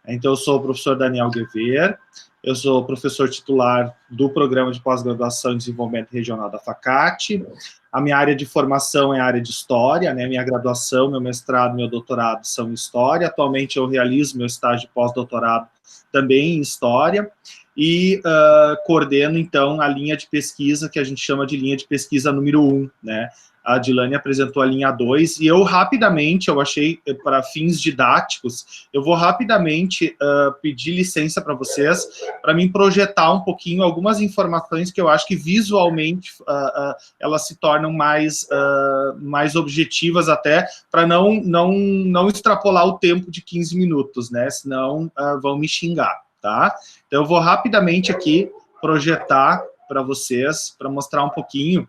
Então, eu sou o professor Daniel Guever, eu sou professor titular do Programa de Pós-Graduação em Desenvolvimento Regional da FACAT. A minha área de formação é a área de História, né? Minha graduação, meu mestrado, meu doutorado são em História. Atualmente, eu realizo meu estágio de pós-doutorado também em História e coordeno, então, a linha de pesquisa que a gente chama de linha de pesquisa número 1, né? A Adilane apresentou a linha 2, e eu rapidamente, eu achei, para fins didáticos, eu vou rapidamente pedir licença para vocês, para mim projetar um pouquinho algumas informações que eu acho que visualmente elas se tornam mais objetivas até, para não extrapolar o tempo de 15 minutos, né? Senão vão me xingar, tá? Então eu vou rapidamente aqui projetar para vocês, para mostrar um pouquinho,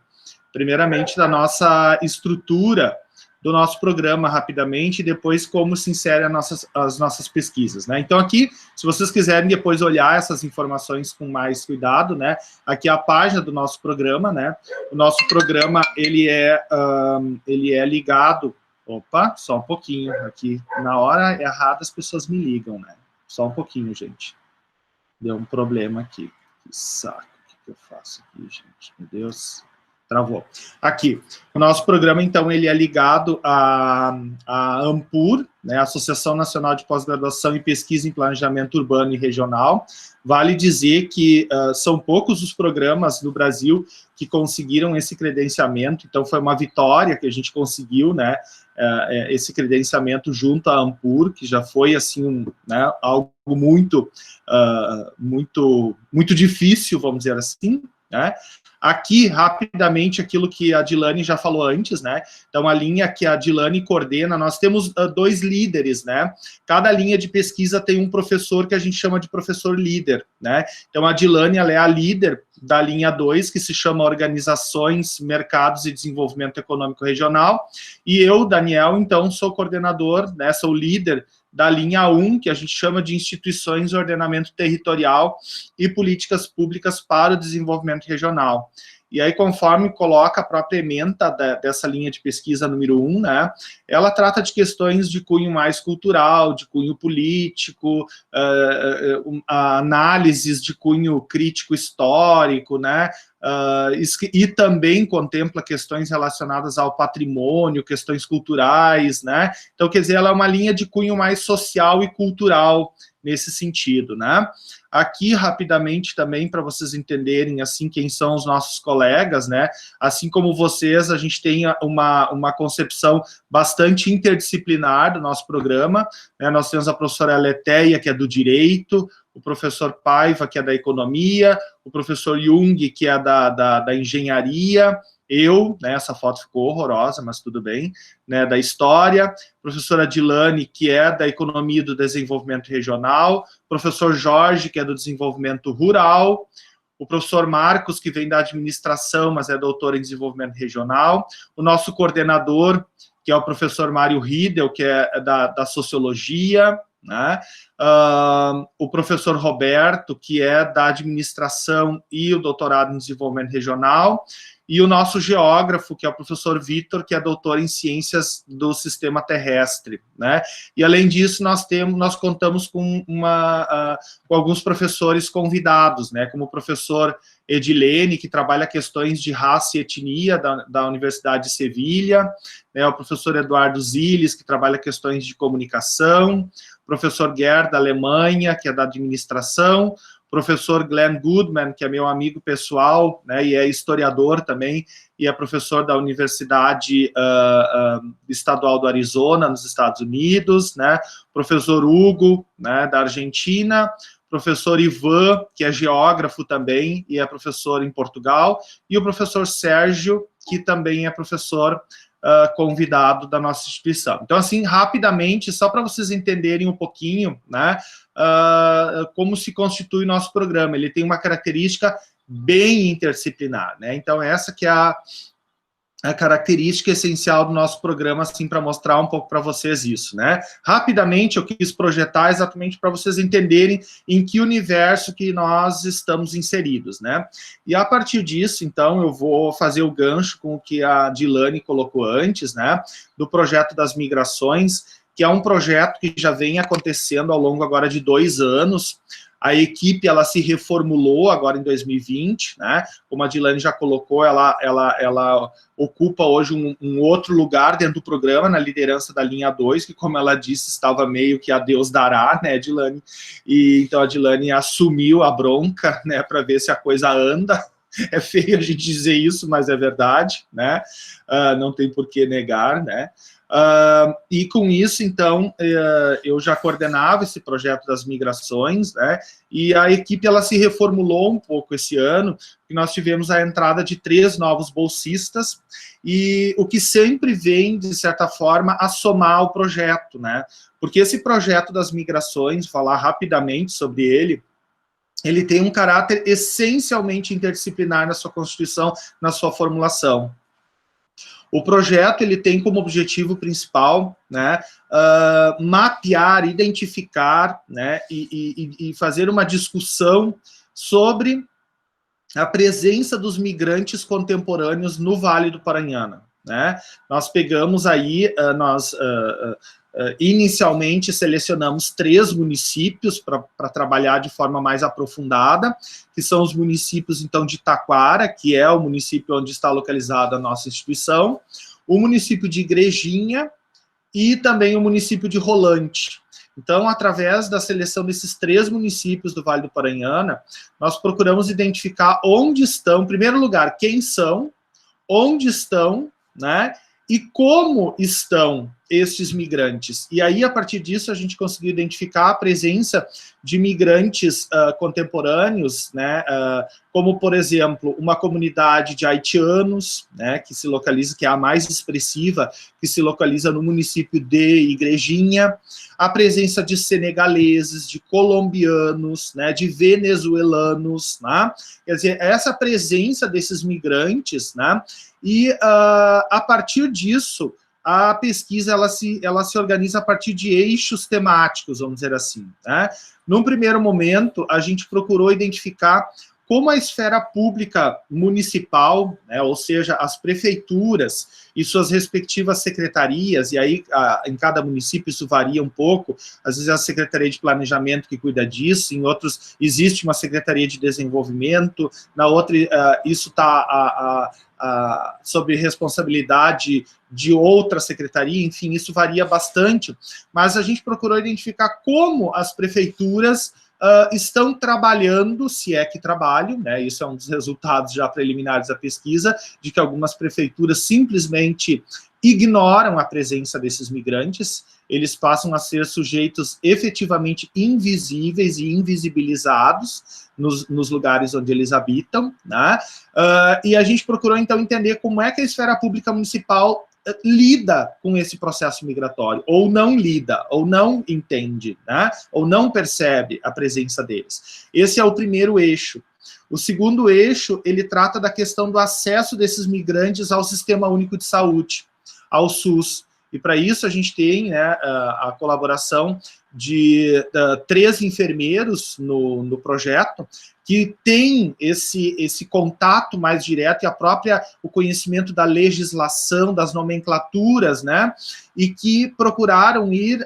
primeiramente, da nossa estrutura do nosso programa, rapidamente, e depois como se insere as nossas pesquisas, né? Então, aqui, se vocês quiserem depois olhar essas informações com mais cuidado, né? Aqui é a página do nosso programa, né? O nosso programa, ele é ligado... Opa, só um pouquinho. Aqui, na hora errada, as pessoas me ligam, né? Só um pouquinho, gente. Deu um problema aqui. Que saco. O que eu faço aqui, gente? Meu Deus... Travou. Aqui, o nosso programa, então, ele é ligado à ANPUR, né, Associação Nacional de Pós-Graduação e Pesquisa em Planejamento Urbano e Regional. Vale dizer que são poucos os programas no Brasil que conseguiram esse credenciamento, então foi uma vitória que a gente conseguiu, né, esse credenciamento junto à ANPUR, que já foi, assim, né, algo muito difícil, vamos dizer assim, né? Aqui, rapidamente, aquilo que a Adilane já falou antes, né? Então, a linha que a Adilane coordena, nós temos 2 líderes, né? Cada linha de pesquisa tem um professor que a gente chama de professor líder, né? Então, a Adilane, ela é a líder da linha 2, que se chama Organizações, Mercados e Desenvolvimento Econômico Regional, e eu, Daniel, então, sou coordenador, né? Sou líder da linha 1, que a gente chama de Instituições, Ordenamento Territorial e Políticas Públicas para o Desenvolvimento Regional. E aí, conforme coloca a própria ementa dessa linha de pesquisa número 1, né, ela trata de questões de cunho mais cultural, de cunho político, análises de cunho crítico histórico, né, e também contempla questões relacionadas ao patrimônio, questões culturais, né, então, quer dizer, ela é uma linha de cunho mais social e cultural nesse sentido, né. Aqui, rapidamente, também, para vocês entenderem, assim, quem são os nossos colegas, né, assim como vocês, a gente tem uma concepção bastante interdisciplinar do nosso programa, né, nós temos a professora Letéia, que é do Direito, o professor Paiva, que é da Economia, o professor Jung, que é da Engenharia, eu, né, essa foto ficou horrorosa, mas tudo bem, né, da História, professora Adilane, que é da Economia e do Desenvolvimento Regional, professor Jorge, que é do Desenvolvimento Rural, o professor Marcos, que vem da Administração, mas é doutor em Desenvolvimento Regional, o nosso coordenador, que é o professor Mário Riedel, que é da Sociologia, né? O professor Roberto, que é da Administração e o doutorado em Desenvolvimento Regional, e o nosso geógrafo, que é o professor Vitor, que é doutor em Ciências do Sistema Terrestre, né? E, além disso, nós contamos com alguns professores convidados, né? Como o professor Edilene, que trabalha questões de raça e etnia da Universidade de Sevilha, né? O professor Eduardo Ziles, que trabalha questões de comunicação, o professor Gerd, da Alemanha, que é da administração, professor Glenn Goodman, que é meu amigo pessoal, né, e é historiador também, e é professor da Universidade Estadual do Arizona, nos Estados Unidos, né, professor Hugo, né, da Argentina, professor Ivan, que é geógrafo também, e é professor em Portugal, e o professor Sérgio, que também é professor convidado da nossa instituição. Então, assim, rapidamente, só para vocês entenderem um pouquinho, né, como se constitui o nosso programa. Ele tem uma característica bem interdisciplinar, né? Então, essa que é a característica essencial do nosso programa, assim, para mostrar um pouco para vocês isso, né? Rapidamente, eu quis projetar exatamente para vocês entenderem em que universo que nós estamos inseridos, né? E, a partir disso, então, eu vou fazer o gancho com o que a Dilane colocou antes, né? Do projeto das migrações, que é um projeto que já vem acontecendo ao longo agora de 2 anos. A equipe, ela se reformulou agora em 2020, né? Como a Dilane já colocou, ela ocupa hoje um outro lugar dentro do programa, na liderança da linha 2, que, como ela disse, estava meio que a Deus dará, né, Dilane? E então a Dilane assumiu a bronca, né, para ver se a coisa anda. É feio a gente dizer isso, mas é verdade, né? Não tem por que negar, né? E com isso, então, eu já coordenava esse projeto das migrações, né, e a equipe, ela se reformulou um pouco esse ano, e nós tivemos a entrada de 3 novos bolsistas, e o que sempre vem, de certa forma, a somar ao projeto, né, porque esse projeto das migrações, falar rapidamente sobre ele tem um caráter essencialmente interdisciplinar na sua constituição, na sua formulação. O projeto, ele tem como objetivo principal, né, mapear, identificar, né, e fazer uma discussão sobre a presença dos migrantes contemporâneos no Vale do Paranhana, né? Nós pegamos aí, inicialmente selecionamos 3 municípios para trabalhar de forma mais aprofundada, que são os municípios, então, de Taquara, que é o município onde está localizada a nossa instituição, o município de Igrejinha e também o município de Rolante. Então, através da seleção desses 3 municípios do Vale do Paranhana, nós procuramos identificar onde estão, em primeiro lugar, quem são, onde estão, né, e como estão estes migrantes. E aí, a partir disso, a gente conseguiu identificar a presença de migrantes contemporâneos, né, como, por exemplo, uma comunidade de haitianos, né, que se localiza, que é a mais expressiva, que se localiza no município de Igrejinha, a presença de senegaleses, de colombianos, né, de venezuelanos, né, quer dizer, essa presença desses migrantes, né, e a partir disso, a pesquisa ela se organiza a partir de eixos temáticos, vamos dizer assim, né? Num primeiro momento, a gente procurou identificar como a esfera pública municipal, né, ou seja, as prefeituras e suas respectivas secretarias, e aí em cada município isso varia um pouco, às vezes é a Secretaria de Planejamento que cuida disso, em outros existe uma Secretaria de Desenvolvimento, na outra isso está sob responsabilidade de outra secretaria, enfim, isso varia bastante, mas a gente procurou identificar como as prefeituras estão trabalhando, se é que trabalham, né, isso é um dos resultados já preliminares da pesquisa, de que algumas prefeituras simplesmente ignoram a presença desses migrantes, eles passam a ser sujeitos efetivamente invisíveis e invisibilizados nos lugares onde eles habitam, né? E a gente procurou, então, entender como é que a esfera pública municipal lida com esse processo migratório, ou não lida, ou não entende, né? Ou não percebe a presença deles. Esse é o primeiro eixo. O segundo eixo, ele trata da questão do acesso desses migrantes ao Sistema Único de Saúde, ao SUS. E para isso a gente tem, né, a colaboração de 3 enfermeiros no projeto, que tem esse contato mais direto e o conhecimento da legislação, das nomenclaturas, né, e que procuraram ir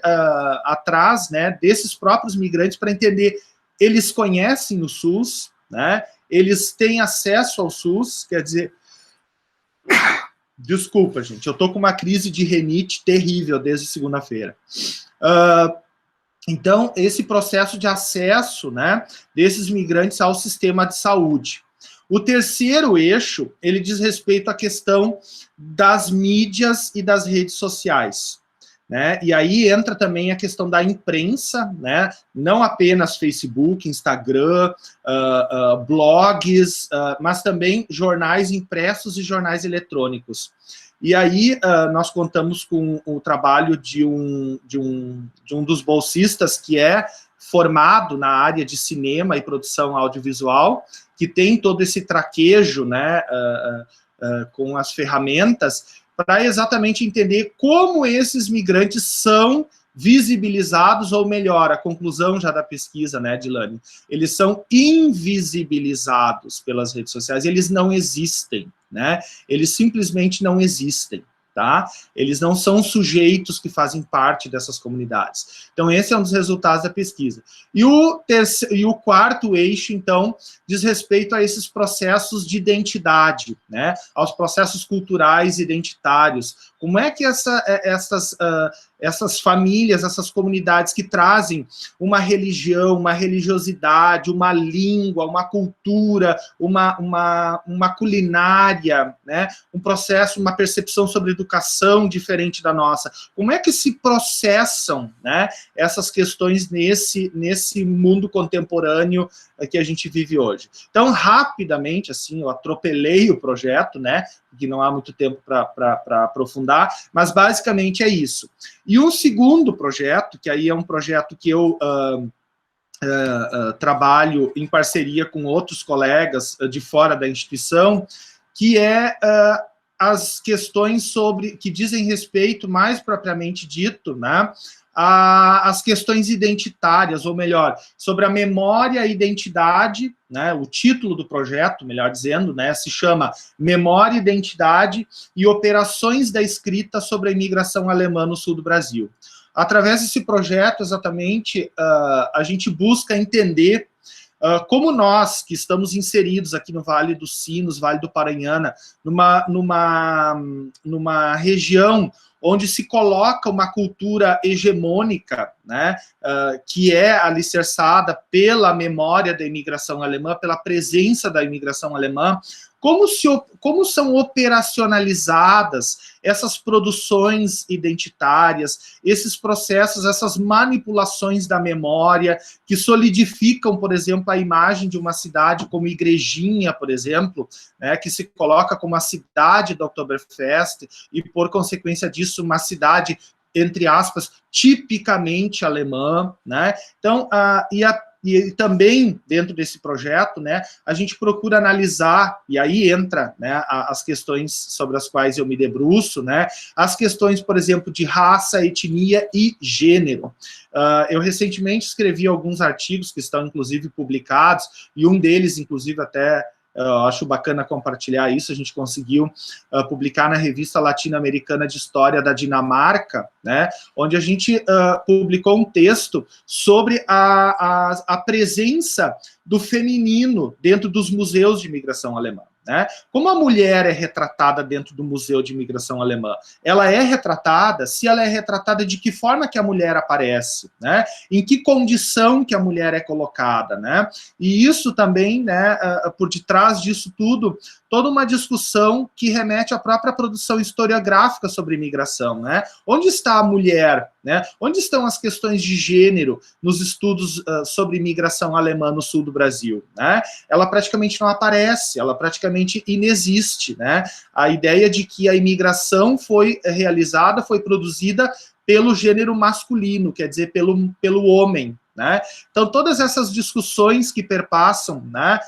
atrás, né, desses próprios migrantes para entender, eles conhecem o SUS, né, eles têm acesso ao SUS, quer dizer... Desculpa, gente, eu tô com uma crise de rinite terrível desde segunda-feira. Então, esse processo de acesso, né, desses migrantes ao sistema de saúde. O terceiro eixo, ele diz respeito à questão das mídias e das redes sociais, né, e aí entra também a questão da imprensa, né, não apenas Facebook, Instagram, blogs, mas também jornais impressos e jornais eletrônicos. E aí nós contamos com o trabalho de um dos bolsistas que é formado na área de cinema e produção audiovisual, que tem todo esse traquejo, né, com as ferramentas, para exatamente entender como esses migrantes são visibilizados, ou melhor, a conclusão já da pesquisa, né, Dilane, eles são invisibilizados pelas redes sociais, eles não existem, né, eles simplesmente não existem. tá? Eles não são sujeitos que fazem parte dessas comunidades. Então, esse é um dos resultados da pesquisa. E o quarto eixo, então, diz respeito a esses processos de identidade, né? Aos processos culturais identitários. Como é que essas famílias, essas comunidades que trazem uma religião, uma religiosidade, uma língua, uma cultura, uma culinária, né? Um processo, uma percepção sobre educação diferente da nossa. Como é que se processam, né, essas questões nesse mundo contemporâneo que a gente vive hoje? Então, rapidamente, assim, eu atropelei o projeto, né, porque não há muito tempo para aprofundar, mas basicamente é isso. E um segundo projeto, que aí é um projeto que eu trabalho em parceria com outros colegas de fora da instituição, que é as questões que dizem respeito, mais propriamente dito, né, as questões identitárias, ou melhor, sobre a memória e identidade, né, o título do projeto, melhor dizendo, né, se chama Memória, Identidade e Operações da Escrita sobre a Imigração Alemã no Sul do Brasil. Através desse projeto, exatamente, a gente busca entender como nós, que estamos inseridos aqui no Vale dos Sinos, Vale do Paranhana, numa região onde se coloca uma cultura hegemônica, né, que é alicerçada pela memória da imigração alemã, pela presença da imigração alemã, como são operacionalizadas essas produções identitárias, esses processos, essas manipulações da memória, que solidificam, por exemplo, a imagem de uma cidade como Igrejinha, por exemplo, né, que se coloca como a cidade da Oktoberfest, e, por consequência disso, uma cidade, entre aspas, tipicamente alemã, né? Então, e também, dentro desse projeto, né, a gente procura analisar, e aí entra, né, as questões sobre as quais eu me debruço, né, as questões, por exemplo, de raça, etnia e gênero. Eu recentemente escrevi alguns artigos que estão, inclusive, publicados, e um deles, inclusive, até acho bacana compartilhar isso, a gente conseguiu publicar na Revista Latino-Americana de História da Dinamarca, né, onde a gente publicou um texto sobre a presença do feminino dentro dos museus de imigração alemã, né? Como a mulher é retratada dentro do Museu de Imigração Alemã? Ela é retratada, se ela é retratada, de que forma que a mulher aparece, né? Em que condição que a mulher é colocada, né? E isso também, né, por detrás disso tudo, toda uma discussão que remete à própria produção historiográfica sobre imigração, né? Onde está a mulher, né? Onde estão as questões de gênero nos estudos sobre imigração alemã no sul do Brasil, né? Ela praticamente não aparece, ela praticamente inexiste, né? A ideia de que a imigração foi realizada, foi produzida pelo gênero masculino, quer dizer, pelo homem, né? Então, todas essas discussões que perpassam, né,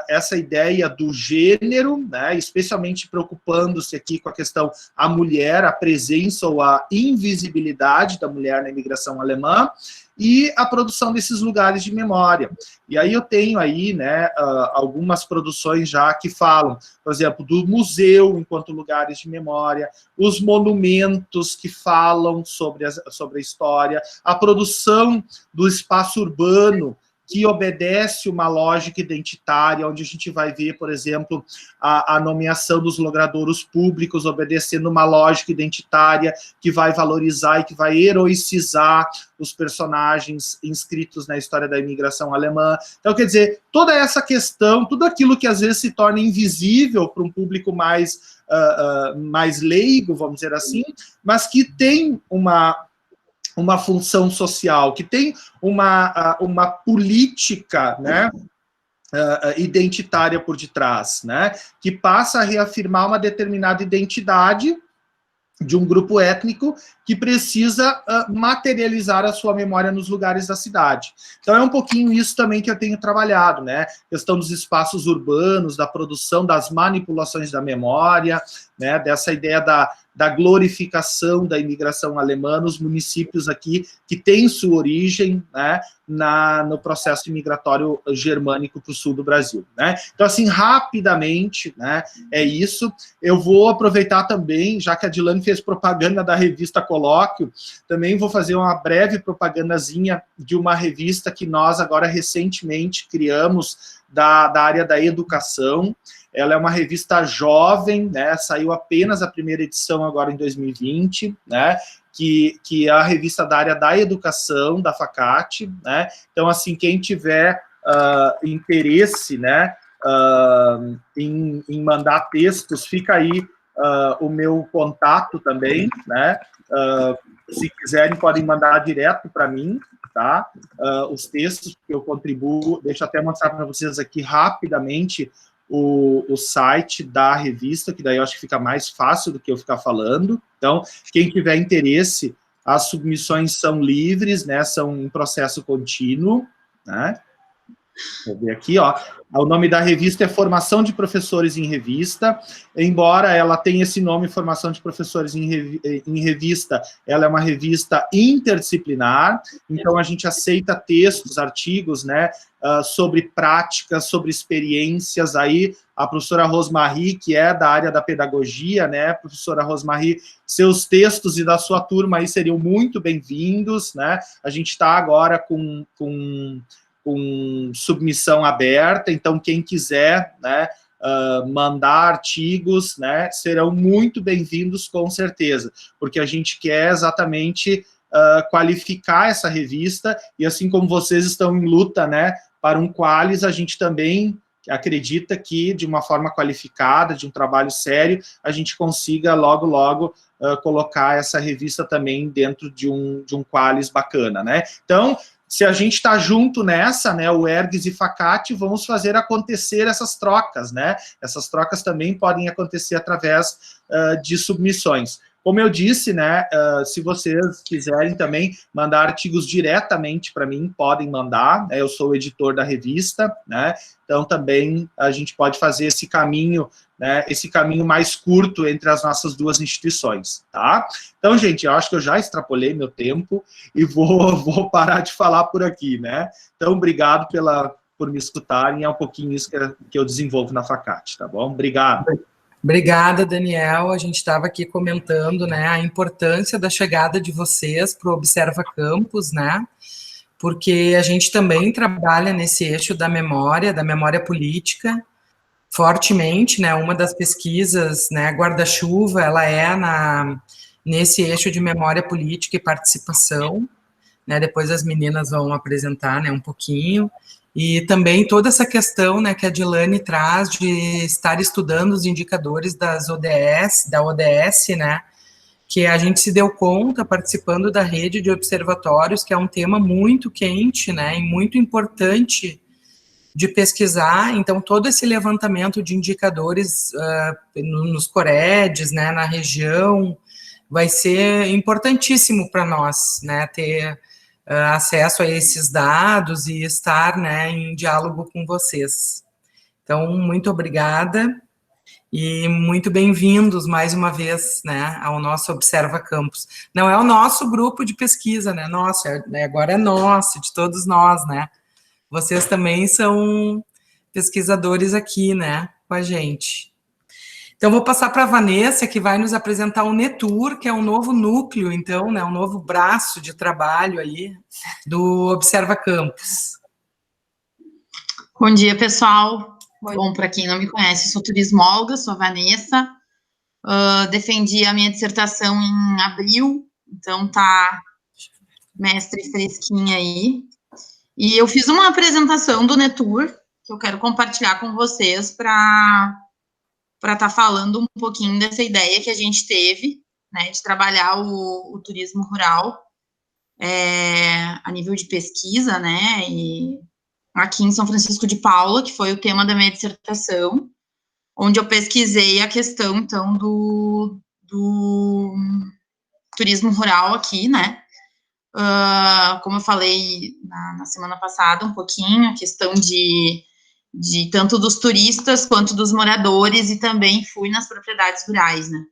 essa ideia do gênero, né, especialmente preocupando-se aqui com a questão a mulher, a presença ou a invisibilidade da mulher na imigração alemã, e a produção desses lugares de memória. E aí eu tenho aí, né, algumas produções já que falam, por exemplo, do museu enquanto lugares de memória, os monumentos que falam sobre a história, a produção do espaço urbano, que obedece uma lógica identitária, onde a gente vai ver, por exemplo, a nomeação dos logradouros públicos obedecendo uma lógica identitária que vai valorizar e que vai heroicizar os personagens inscritos na história da imigração alemã. Então, quer dizer, toda essa questão, tudo aquilo que às vezes se torna invisível para um público mais leigo, vamos dizer assim, mas que tem uma função social, que tem uma política, né, identitária por detrás, né, que passa a reafirmar uma determinada identidade de um grupo étnico que precisa materializar a sua memória nos lugares da cidade. Então é um pouquinho isso também que eu tenho trabalhado, né? Questão dos espaços urbanos, da produção, das manipulações da memória, né? Dessa ideia da glorificação da imigração alemã nos municípios aqui que têm sua origem, né, no processo imigratório germânico para o sul do Brasil, né? Então, assim, rapidamente, né, é isso. Eu vou aproveitar também, já que a Dilane fez propaganda da revista Colóquio, também vou fazer uma breve propagandazinha de uma revista que nós agora recentemente criamos da área da educação. Ela é uma revista jovem, né, saiu apenas a primeira edição agora em 2020, né, que é a revista da área da educação, da Facate, né, então, assim, quem tiver interesse, né, em mandar textos, fica aí o meu contato também, né, se quiserem podem mandar direto para mim, tá, os textos que eu contribuo, deixa eu até mostrar para vocês aqui rapidamente o site da revista, que daí eu acho que fica mais fácil do que eu ficar falando. Então, quem tiver interesse, as submissões são livres, né, são em processo contínuo, né? Vou ver aqui, ó. O nome da revista é Formação de Professores em Revista. Embora ela tenha esse nome, Formação de Professores em Revista, ela é uma revista interdisciplinar, então a gente aceita textos, artigos, né, sobre práticas, sobre experiências. Aí a professora Rosmarie, que é da área da pedagogia, né, professora Rosmarie, seus textos e da sua turma aí seriam muito bem-vindos, né? A gente está agora com submissão aberta, então quem quiser, né, mandar artigos, né, serão muito bem-vindos com certeza, porque a gente quer exatamente qualificar essa revista, e assim como vocês estão em luta, né, para um Qualis, a gente também acredita que, de uma forma qualificada, de um trabalho sério, a gente consiga logo, logo, colocar essa revista também dentro de um Qualis bacana, né? Então, se a gente está junto nessa, né, o Ergues e Facate, vamos fazer acontecer essas trocas, né? Essas trocas também podem acontecer através de submissões. Como eu disse, né, se vocês quiserem também mandar artigos diretamente para mim, podem mandar, né, eu sou o editor da revista, né, então também a gente pode fazer esse caminho, né, esse caminho mais curto entre as nossas duas instituições, tá? Então, gente, eu acho que eu já extrapolei meu tempo e vou parar de falar por aqui, né? Então, obrigado por me escutarem, é um pouquinho isso que eu desenvolvo na Facate, tá bom? Obrigado. Obrigada, Daniel. A gente estava aqui comentando, né, a importância da chegada de vocês para o Observa Campus, né, porque a gente também trabalha nesse eixo da memória política, fortemente, né, uma das pesquisas, né, guarda-chuva, ela é nesse eixo de memória política e participação, né, depois as meninas vão apresentar, né, um pouquinho, e também toda essa questão, né, que a Dilane traz de estar estudando os indicadores da ODS, né, que a gente se deu conta participando da rede de observatórios, que é um tema muito quente, né, e muito importante de pesquisar. Então, todo esse levantamento de indicadores nos COREDs, né, na região, vai ser importantíssimo para nós, né, ter acesso a esses dados e estar, né, em diálogo com vocês. Então, muito obrigada e muito bem-vindos mais uma vez, né, ao nosso Observa Campus. Não é o nosso grupo de pesquisa, né, nosso, agora é nosso, de todos nós, né. Vocês também são pesquisadores aqui, né, com a gente. Então, vou passar para a Vanessa, que vai nos apresentar o Netur, que é um novo núcleo, então, né, um novo braço de trabalho aí do Observa Campus. Bom dia, pessoal. Bom, para quem não me conhece, eu sou turismóloga, sou a Vanessa. Defendi a minha dissertação em abril, então tá mestre fresquinha aí. E eu fiz uma apresentação do Netur, que eu quero compartilhar com vocês para estar falando um pouquinho dessa ideia que a gente teve, né, de trabalhar o turismo rural a nível de pesquisa, né, e aqui em São Francisco de Paula, que foi o tema da minha dissertação, onde eu pesquisei a questão, então, do turismo rural aqui, né? Como eu falei na semana passada um pouquinho, a questão de tanto dos turistas quanto dos moradores, e também fui nas propriedades rurais, né?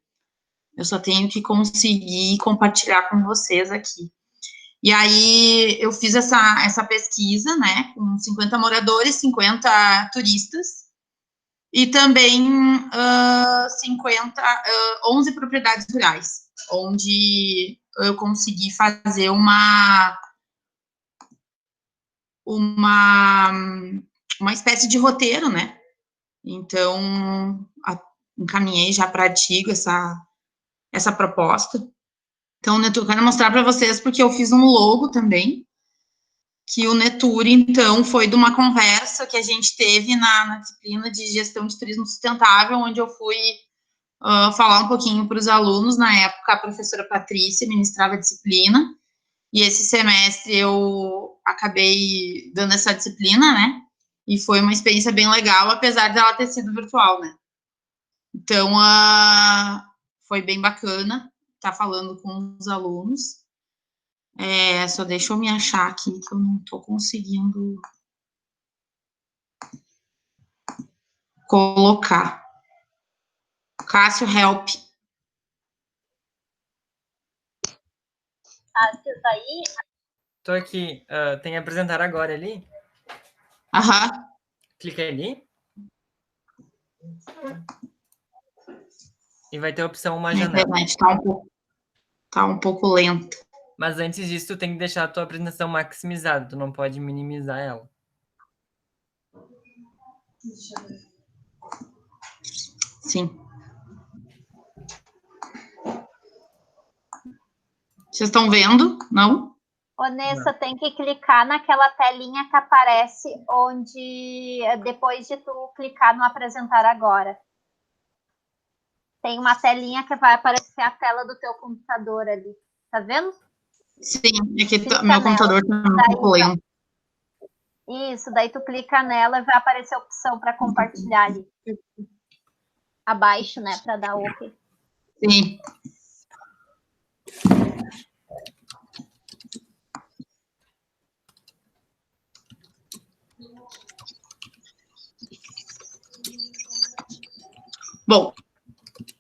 Eu só tenho que conseguir compartilhar com vocês aqui. E aí, eu fiz essa pesquisa, né, com 50 moradores, 50 turistas, e também 11 propriedades rurais, onde eu consegui fazer uma espécie de roteiro, né? Então, encaminhei já para artigo essa proposta. Então, eu quero mostrar para vocês, porque eu fiz um logo também, que o Neture, então, foi de uma conversa que a gente teve na disciplina de gestão de turismo sustentável, onde eu fui falar um pouquinho para os alunos. Na época, a professora Patrícia ministrava a disciplina, e esse semestre eu acabei dando essa disciplina, né? E foi uma experiência bem legal, apesar dela ter sido virtual, né? Então, foi bem bacana estar falando com os alunos. Só deixa eu me achar aqui, que eu não estou conseguindo colocar. Cássio, help. Cássio, tá aí? Tô aqui. Tem que apresentar agora ali? Aham. Clica ali. E vai ter a opção uma janela. A internet tá um pouco lenta. Mas antes disso, tu tem que deixar a tua apresentação maximizada. Tu não pode minimizar ela. Sim. Vocês estão vendo? Não? Ô, Nessa, tem que clicar naquela telinha que aparece onde, depois de tu clicar no apresentar agora. Tem uma telinha que vai aparecer a tela do teu computador ali. Tá vendo? Sim, aqui meu computador tá um pouco lento. Isso, daí tu clica nela e vai aparecer a opção para compartilhar ali. Abaixo, né, para dar OK. Sim. Bom,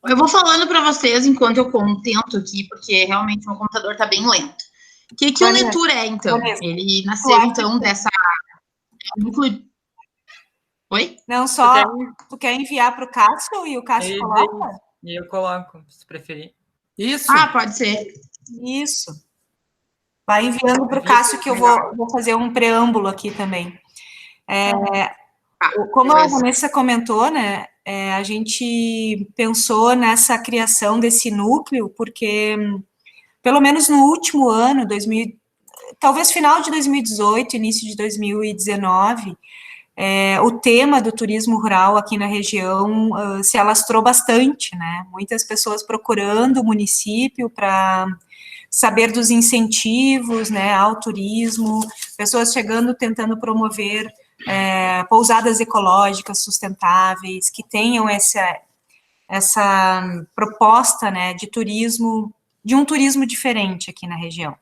eu vou falando para vocês enquanto eu contento aqui, porque realmente meu computador está bem lento. O que o Neture é, então? Ele nasceu, então, dessa... Oi? Não, só tu quer enviar para o Cássio e o Cássio coloca? E eu coloco, se preferir. Isso. Pode ser. Isso. Vai enviando para o Cássio, que eu vou fazer um preâmbulo aqui também. Como a Vanessa comentou, né, a gente pensou nessa criação desse núcleo, porque, pelo menos no último ano, talvez final de 2018, início de 2019, o tema do turismo rural aqui na região se alastrou bastante, né? Muitas pessoas procurando o município para saber dos incentivos, né, ao turismo, pessoas chegando, tentando promover pousadas ecológicas sustentáveis, que tenham essa proposta, né, de turismo, de um turismo diferente aqui na região.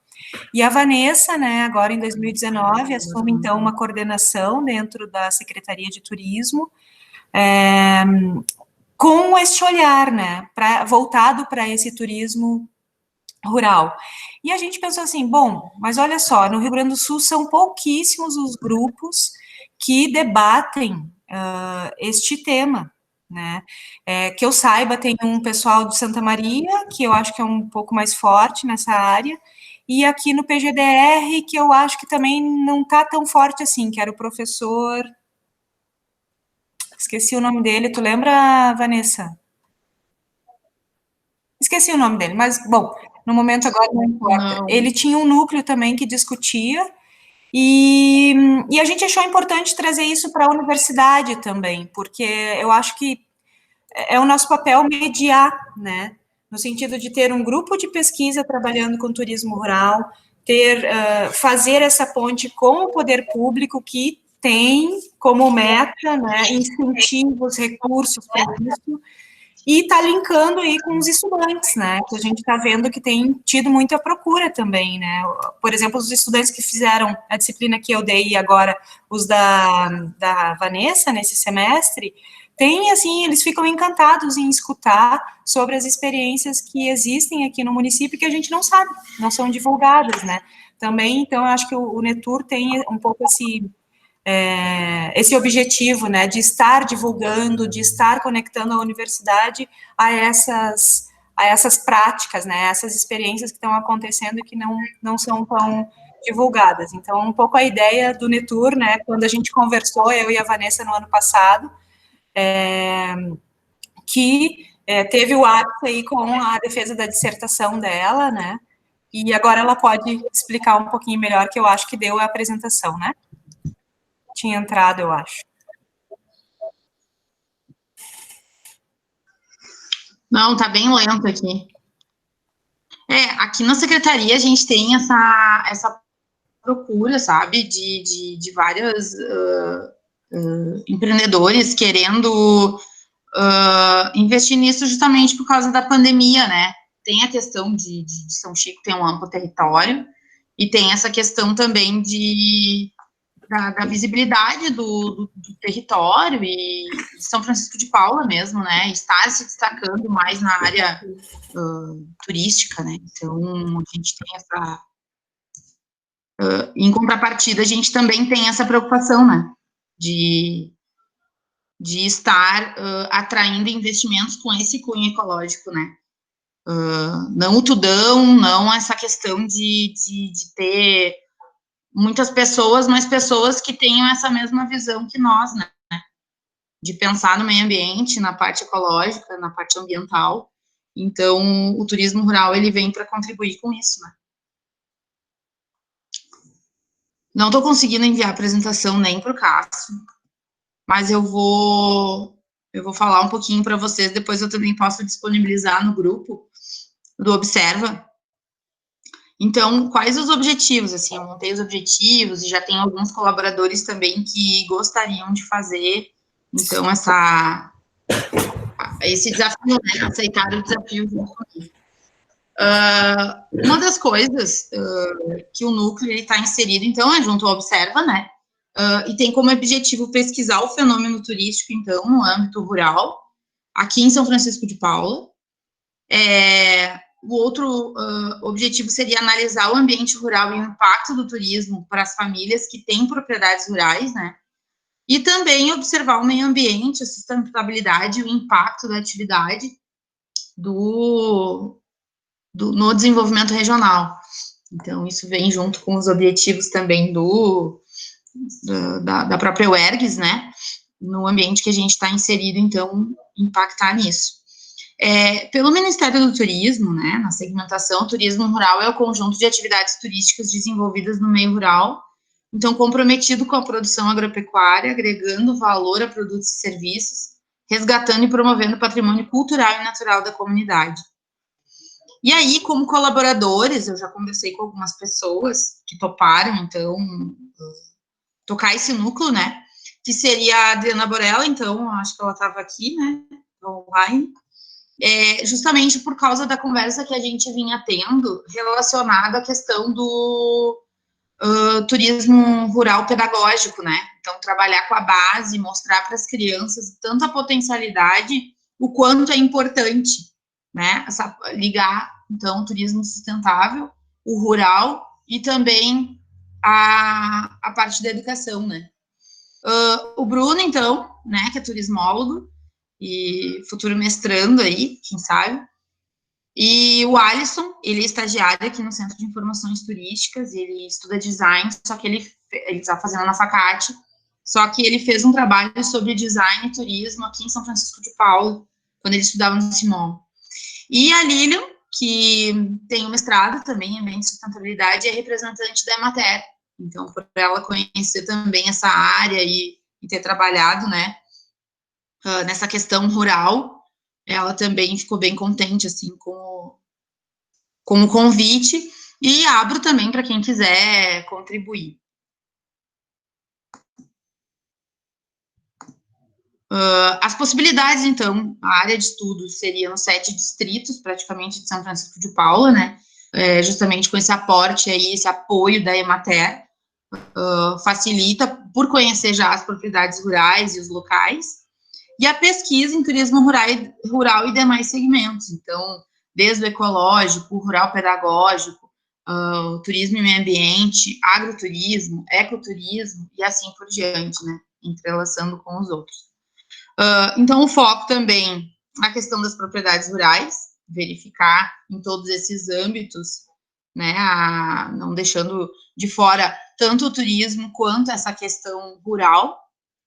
E a Vanessa, né, agora em 2019, assume, então, uma coordenação dentro da Secretaria de Turismo, com este olhar, né, voltado para esse turismo rural. E a gente pensou assim, bom, mas olha só, no Rio Grande do Sul são pouquíssimos os grupos que debatem este tema, né? Que eu saiba, tem um pessoal de Santa Maria, que eu acho que é um pouco mais forte nessa área, e aqui no PGDR, que eu acho que também não está tão forte assim, que era o professor... Esqueci o nome dele, tu lembra, Vanessa? Esqueci o nome dele, mas, bom, no momento agora não importa. Não. Ele tinha um núcleo também que discutia, e a gente achou importante trazer isso para a universidade também, porque eu acho que é o nosso papel mediar, né? No sentido de ter um grupo de pesquisa trabalhando com turismo rural, fazer essa ponte com o poder público que tem como meta, né, incentivos, recursos para isso, E está linkando aí com os estudantes, né? Que a gente está vendo que tem tido muita procura também, né? Por exemplo, os estudantes que fizeram a disciplina que eu dei e agora os da Vanessa nesse semestre, tem, assim, eles ficam encantados em escutar sobre as experiências que existem aqui no município que a gente não sabe, não são divulgadas, né? Também, então, eu acho que o Netur tem um pouco esse objetivo, né, de estar divulgando, de estar conectando a universidade a essas práticas, né, essas experiências que estão acontecendo e que não são tão divulgadas. Então, um pouco a ideia do Netur, né, quando a gente conversou, eu e a Vanessa, no ano passado, que teve o ápice aí com a defesa da dissertação dela, né, e agora ela pode explicar um pouquinho melhor, que eu acho que deu a apresentação, né? Tinha entrado, eu acho. Não, tá bem lento aqui. Aqui na secretaria a gente tem essa procura, sabe, de vários empreendedores querendo investir nisso justamente por causa da pandemia, né? Tem a questão de São Chico ter um amplo território e tem essa questão também da visibilidade do território e São Francisco de Paula mesmo, né, estar se destacando mais na área turística, né, então a gente tem essa, em contrapartida, a gente também tem essa preocupação, né, de estar atraindo investimentos com esse cunho ecológico, né, não o tudão, não essa questão de ter muitas pessoas, mas pessoas que tenham essa mesma visão que nós, né? De pensar no meio ambiente, na parte ecológica, na parte ambiental. Então, o turismo rural, ele vem para contribuir com isso, né? Não estou conseguindo enviar a apresentação nem para o Cássio, mas eu vou falar um pouquinho para vocês, depois eu também posso disponibilizar no grupo do Observa. Então, quais os objetivos? Assim, eu montei os objetivos e já tem alguns colaboradores também que gostariam de fazer, então, esse desafio, né, aceitar o desafio junto comigo. Uma das coisas que o núcleo está inserido, então, é junto ao Observa, né, e tem como objetivo pesquisar o fenômeno turístico, então, no âmbito rural, aqui em São Francisco de Paula. O outro objetivo seria analisar o ambiente rural e o impacto do turismo para as famílias que têm propriedades rurais, né? E também observar o meio ambiente, a sustentabilidade e o impacto da atividade no desenvolvimento regional. Então, isso vem junto com os objetivos também da própria UERGS, né? No ambiente que a gente está inserido, então, impactar nisso. Pelo Ministério do Turismo, né, na segmentação, o turismo rural é o conjunto de atividades turísticas desenvolvidas no meio rural, então comprometido com a produção agropecuária, agregando valor a produtos e serviços, resgatando e promovendo o patrimônio cultural e natural da comunidade. E aí, como colaboradores, eu já conversei com algumas pessoas que toparam, então, tocar esse núcleo, né, que seria a Adriana Borella, então, acho que ela estava aqui, né, online, justamente por causa da conversa que a gente vinha tendo relacionada à questão do turismo rural pedagógico, né? Então, trabalhar com a base, mostrar para as crianças tanto a potencialidade, o quanto é importante, né? Ligar, então, o turismo sustentável, o rural e também a parte da educação, né? O Bruno, então, né, que é turismólogo, e futuro mestrando aí, quem sabe. E o Alisson, ele é estagiário aqui no Centro de Informações Turísticas, ele estuda design, só que ele está fazendo na Facate, só que ele fez um trabalho sobre design e turismo aqui em São Francisco de Paula, quando ele estudava no CIMOL. E a Lilian, que tem um mestrado também em ambiente de sustentabilidade, é representante da Emater. Então, por ela conhecer também essa área e ter trabalhado, né, nessa questão rural, ela também ficou bem contente, assim, com o convite, e abro também para quem quiser contribuir. As possibilidades, então, a área de estudo seriam 7 distritos, praticamente, de São Francisco de Paula, né, justamente com esse aporte aí, esse apoio da Emater, facilita por conhecer já as propriedades rurais e os locais, e a pesquisa em turismo rural e demais segmentos, então, desde o ecológico, o rural pedagógico, o turismo e meio ambiente, agroturismo, ecoturismo, e assim por diante, né, entrelaçando com os outros. Então, o foco também na questão das propriedades rurais, verificar em todos esses âmbitos, né, não deixando de fora tanto o turismo quanto essa questão rural,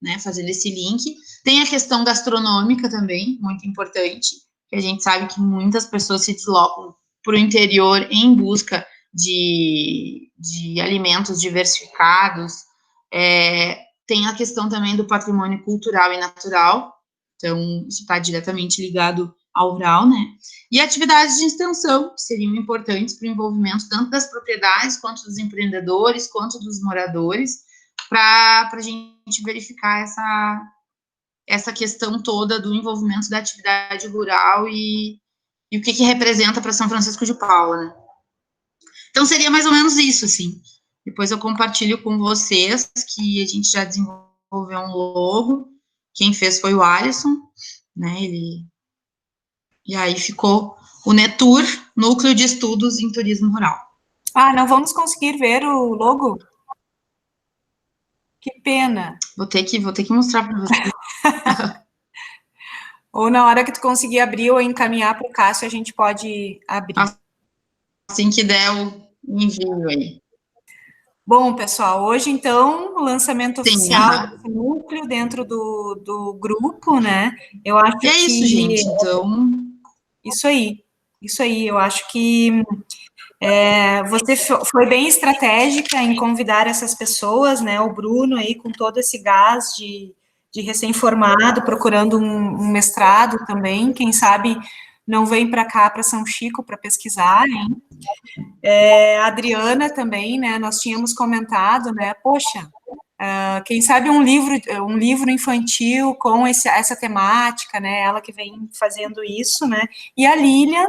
né, fazendo esse link. Tem a questão gastronômica também, muito importante, que a gente sabe que muitas pessoas se deslocam para o interior em busca de alimentos diversificados. Tem a questão também do patrimônio cultural e natural, então isso está diretamente ligado ao rural, né? E atividades de extensão, que seriam importantes para o envolvimento tanto das propriedades, quanto dos empreendedores, quanto dos moradores, para a gente verificar essa questão toda do envolvimento da atividade rural e o que representa para São Francisco de Paula, né? Então, seria mais ou menos isso, assim. Depois eu compartilho com vocês que a gente já desenvolveu um logo, quem fez foi o Alisson, né, e aí ficou o NETUR, Núcleo de Estudos em Turismo Rural. Não vamos conseguir ver o logo? Que pena. Vou ter que mostrar para vocês. Ou na hora que tu conseguir abrir ou encaminhar para o Cássio, a gente pode abrir. Assim que der o envio aí. Bom, pessoal, hoje, então, o lançamento oficial desse núcleo dentro do grupo, né? Eu acho que... É isso, gente, então... Isso aí, eu acho que você foi bem estratégica em convidar essas pessoas, né? O Bruno aí com todo esse gás de recém-formado, procurando um mestrado também, quem sabe não vem para cá, para São Chico, para pesquisar, hein? A Adriana também, né? Nós tínhamos comentado, né? Poxa, quem sabe um livro infantil com essa temática, né? Ela que vem fazendo isso, né? E a Lília,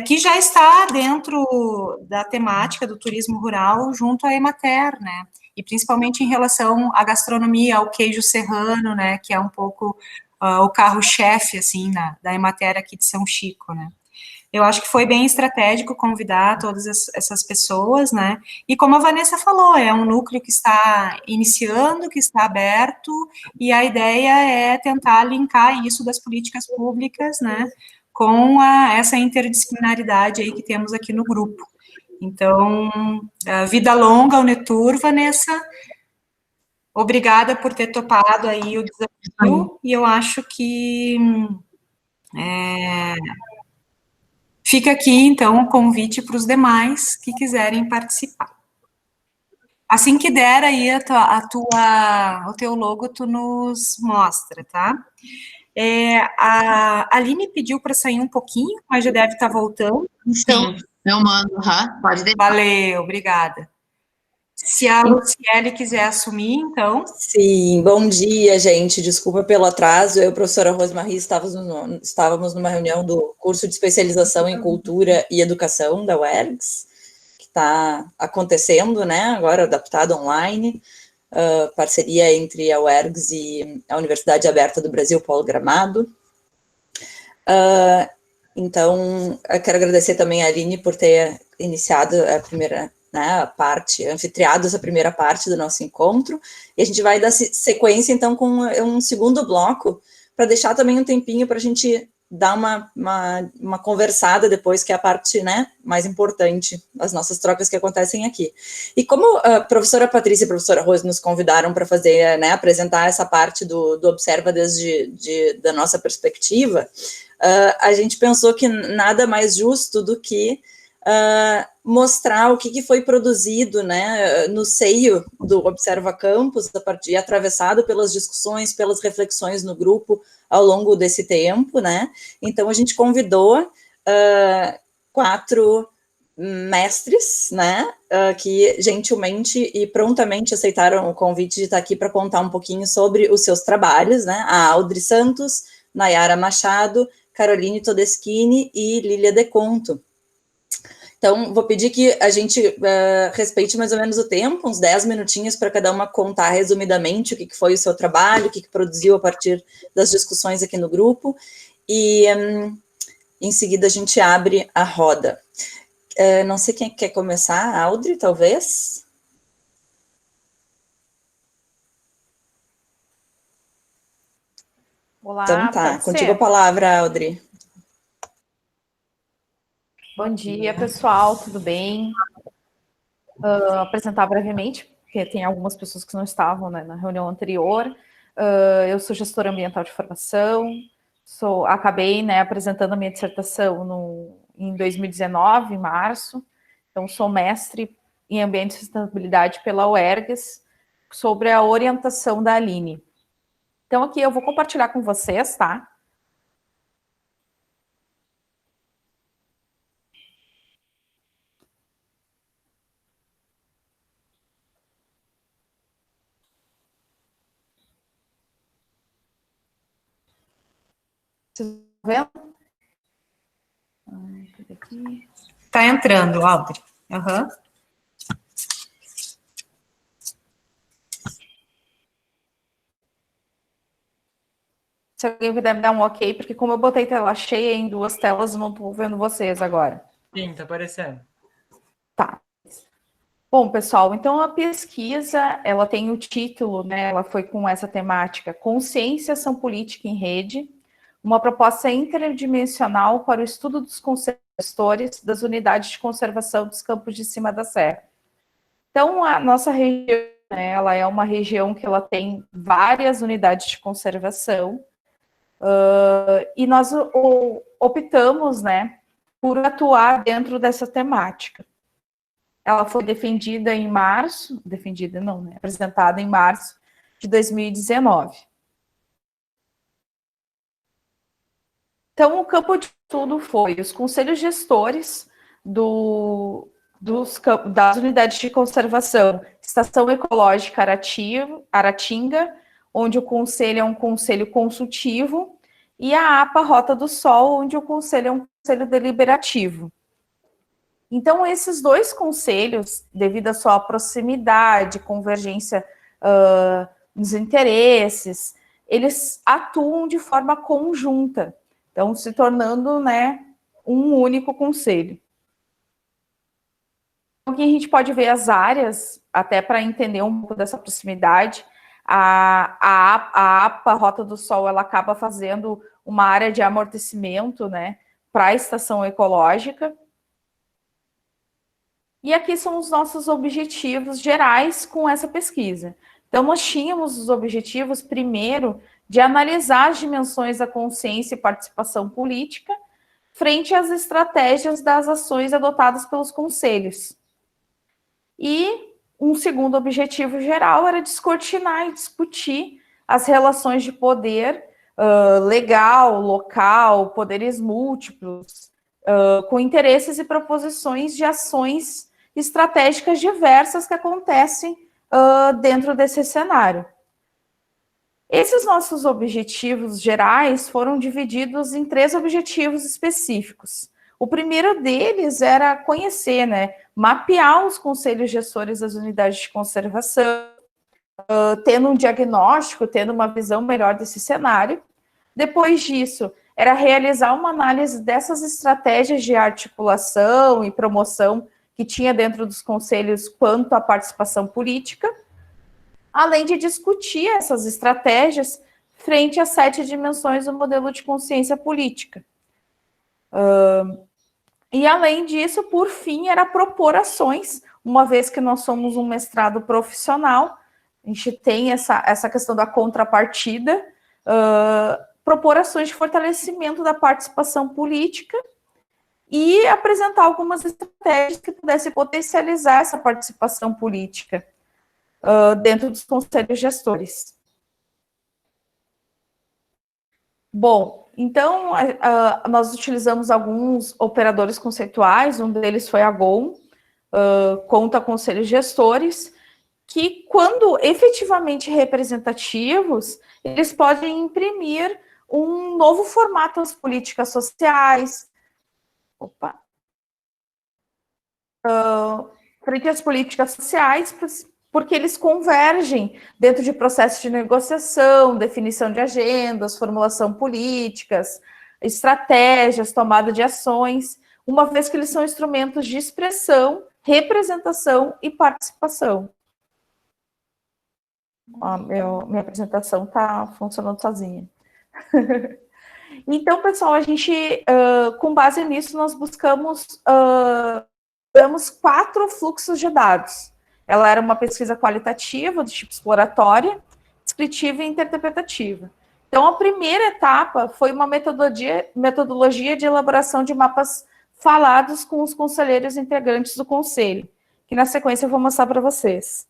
que já está dentro da temática do turismo rural junto à Emater, né? E principalmente em relação à gastronomia, ao queijo serrano, né? Que é um pouco o carro-chefe, assim, da Emater aqui de São Chico, né? Eu acho que foi bem estratégico convidar todas essas pessoas, né? E como a Vanessa falou, é um núcleo que está iniciando, que está aberto, e a ideia é tentar linkar isso das políticas públicas, né? Com essa interdisciplinaridade aí que temos aqui no grupo. Então, vida longa ao NETUR, Vanessa. Obrigada por ter topado aí o desafio, e eu acho que fica aqui, então, o convite para os demais que quiserem participar. Assim que der aí o teu logo, tu nos mostra, tá? A Aline pediu para sair um pouquinho, mas já deve estar voltando. Então, sim, eu mando, pode deixar. Valeu, obrigada. Se a Luciele quiser assumir, então. Sim, bom dia, gente. Desculpa pelo atraso. Eu e a professora Rosemarie estávamos numa reunião do curso de especialização em cultura e educação da UERGS, que está acontecendo, né, agora adaptado online, parceria entre a UERGS e a Universidade Aberta do Brasil, Polo Gramado. Então, eu quero agradecer também a Aline por ter iniciado a primeira... né, anfitriado essa primeira parte do nosso encontro, e a gente vai dar sequência, então, com um segundo bloco, para deixar também um tempinho para a gente dar uma conversada depois, que é a parte, né, mais importante das nossas trocas que acontecem aqui. E como a professora Patrícia e a professora Rose nos convidaram para fazer, né, apresentar essa parte do Observa da nossa perspectiva, a gente pensou que nada mais justo do que mostrar o que foi produzido, né, no seio do Observa Campus, atravessado pelas discussões, pelas reflexões no grupo ao longo desse tempo, né. Então a gente convidou 4 mestres, né, que gentilmente e prontamente aceitaram o convite de estar aqui para contar um pouquinho sobre os seus trabalhos, né, a Audrey Santos, Nayara Machado, Caroline Todeschini e Lília Deconto. Então, vou pedir que a gente respeite mais ou menos o tempo, uns 10 minutinhos para cada uma contar resumidamente o que foi o seu trabalho, o que produziu a partir das discussões aqui no grupo, e em seguida a gente abre a roda. Não sei quem quer começar, Audrey, talvez? Olá, então tá, contigo a palavra, Audrey. Bom dia, pessoal, tudo bem? Apresentar brevemente, porque tem algumas pessoas que não estavam, né, na reunião anterior. Eu sou gestora ambiental de formação, acabei, né, apresentando a minha dissertação em 2019, em março. Então, sou mestre em ambiente e sustentabilidade pela UERGS, sobre a orientação da Aline. Então, aqui eu vou compartilhar com vocês, tá? Vocês estão vendo? Tá entrando, Audrey. Uhum. Se alguém puder me dar um ok, porque como eu botei tela cheia em 2 telas, eu não estou vendo vocês agora. Sim, tá aparecendo. Tá. Bom, pessoal, então a pesquisa, ela tem o título, né, ela foi com essa temática, Consciência, Ação Política em Rede, uma proposta interdimensional para o estudo dos conservadores das unidades de conservação dos campos de cima da serra. Então, a nossa região, né, ela é uma região que ela tem várias unidades de conservação, e nós optamos, né, por atuar dentro dessa temática. Ela foi defendida em março, apresentada em março de 2019. Então, o campo de estudo foi os conselhos gestores das unidades de conservação, Estação Ecológica Aratinga, onde o conselho é um conselho consultivo, e a APA Rota do Sol, onde o conselho é um conselho deliberativo. Então, esses 2 conselhos, devido à sua proximidade, convergência nos interesses, eles atuam de forma conjunta, então se tornando, né, um único conselho. Aqui a gente pode ver as áreas, até para entender um pouco dessa proximidade. A APA Rota do Sol, ela acaba fazendo uma área de amortecimento, né, para a estação ecológica. E aqui são os nossos objetivos gerais com essa pesquisa. Então, nós tínhamos os objetivos, primeiro, de analisar as dimensões da consciência e participação política frente às estratégias das ações adotadas pelos conselhos. E um segundo objetivo geral era descortinar e discutir as relações de poder legal, local, poderes múltiplos, com interesses e proposições de ações estratégicas diversas que acontecem dentro desse cenário. Esses nossos objetivos gerais foram divididos em 3 objetivos específicos. O primeiro deles era conhecer, né, mapear os conselhos gestores das unidades de conservação, tendo um diagnóstico, tendo uma visão melhor desse cenário. Depois disso, era realizar uma análise dessas estratégias de articulação e promoção que tinha dentro dos conselhos quanto à participação política, além de discutir essas estratégias frente às 7 dimensões do modelo de consciência política. E, além disso, por fim, era propor ações, uma vez que nós somos um mestrado profissional, a gente tem essa questão da contrapartida, propor ações de fortalecimento da participação política e apresentar algumas estratégias que pudessem potencializar essa participação política dentro dos conselhos gestores. Bom, Então, nós utilizamos alguns operadores conceituais, um deles foi a GOM, conta conselhos gestores, que, quando efetivamente representativos, eles podem imprimir um novo formato às políticas sociais, frente às políticas sociais, porque eles convergem dentro de processos de negociação, definição de agendas, formulação políticas, estratégias, tomada de ações, uma vez que eles são instrumentos de expressão, representação e participação. Minha apresentação está funcionando sozinha. Então, pessoal, a gente, com base nisso, nós buscamos 4 fluxos de dados. Ela era uma pesquisa qualitativa, do tipo exploratória, descritiva e interpretativa. Então, a primeira etapa foi uma metodologia de elaboração de mapas falados com os conselheiros integrantes do conselho, que na sequência eu vou mostrar para vocês.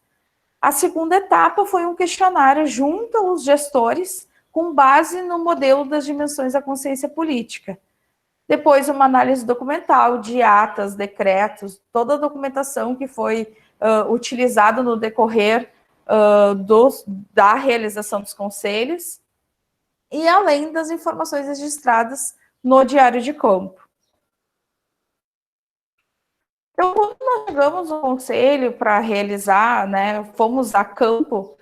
A segunda etapa foi um questionário junto aos gestores, com base no modelo das dimensões da consciência política. Depois, uma análise documental de atas, decretos, toda a documentação que foi utilizada no decorrer da realização dos conselhos, e além das informações registradas no diário de campo. Então, quando nós chegamos no conselho para realizar, né, fomos a campo,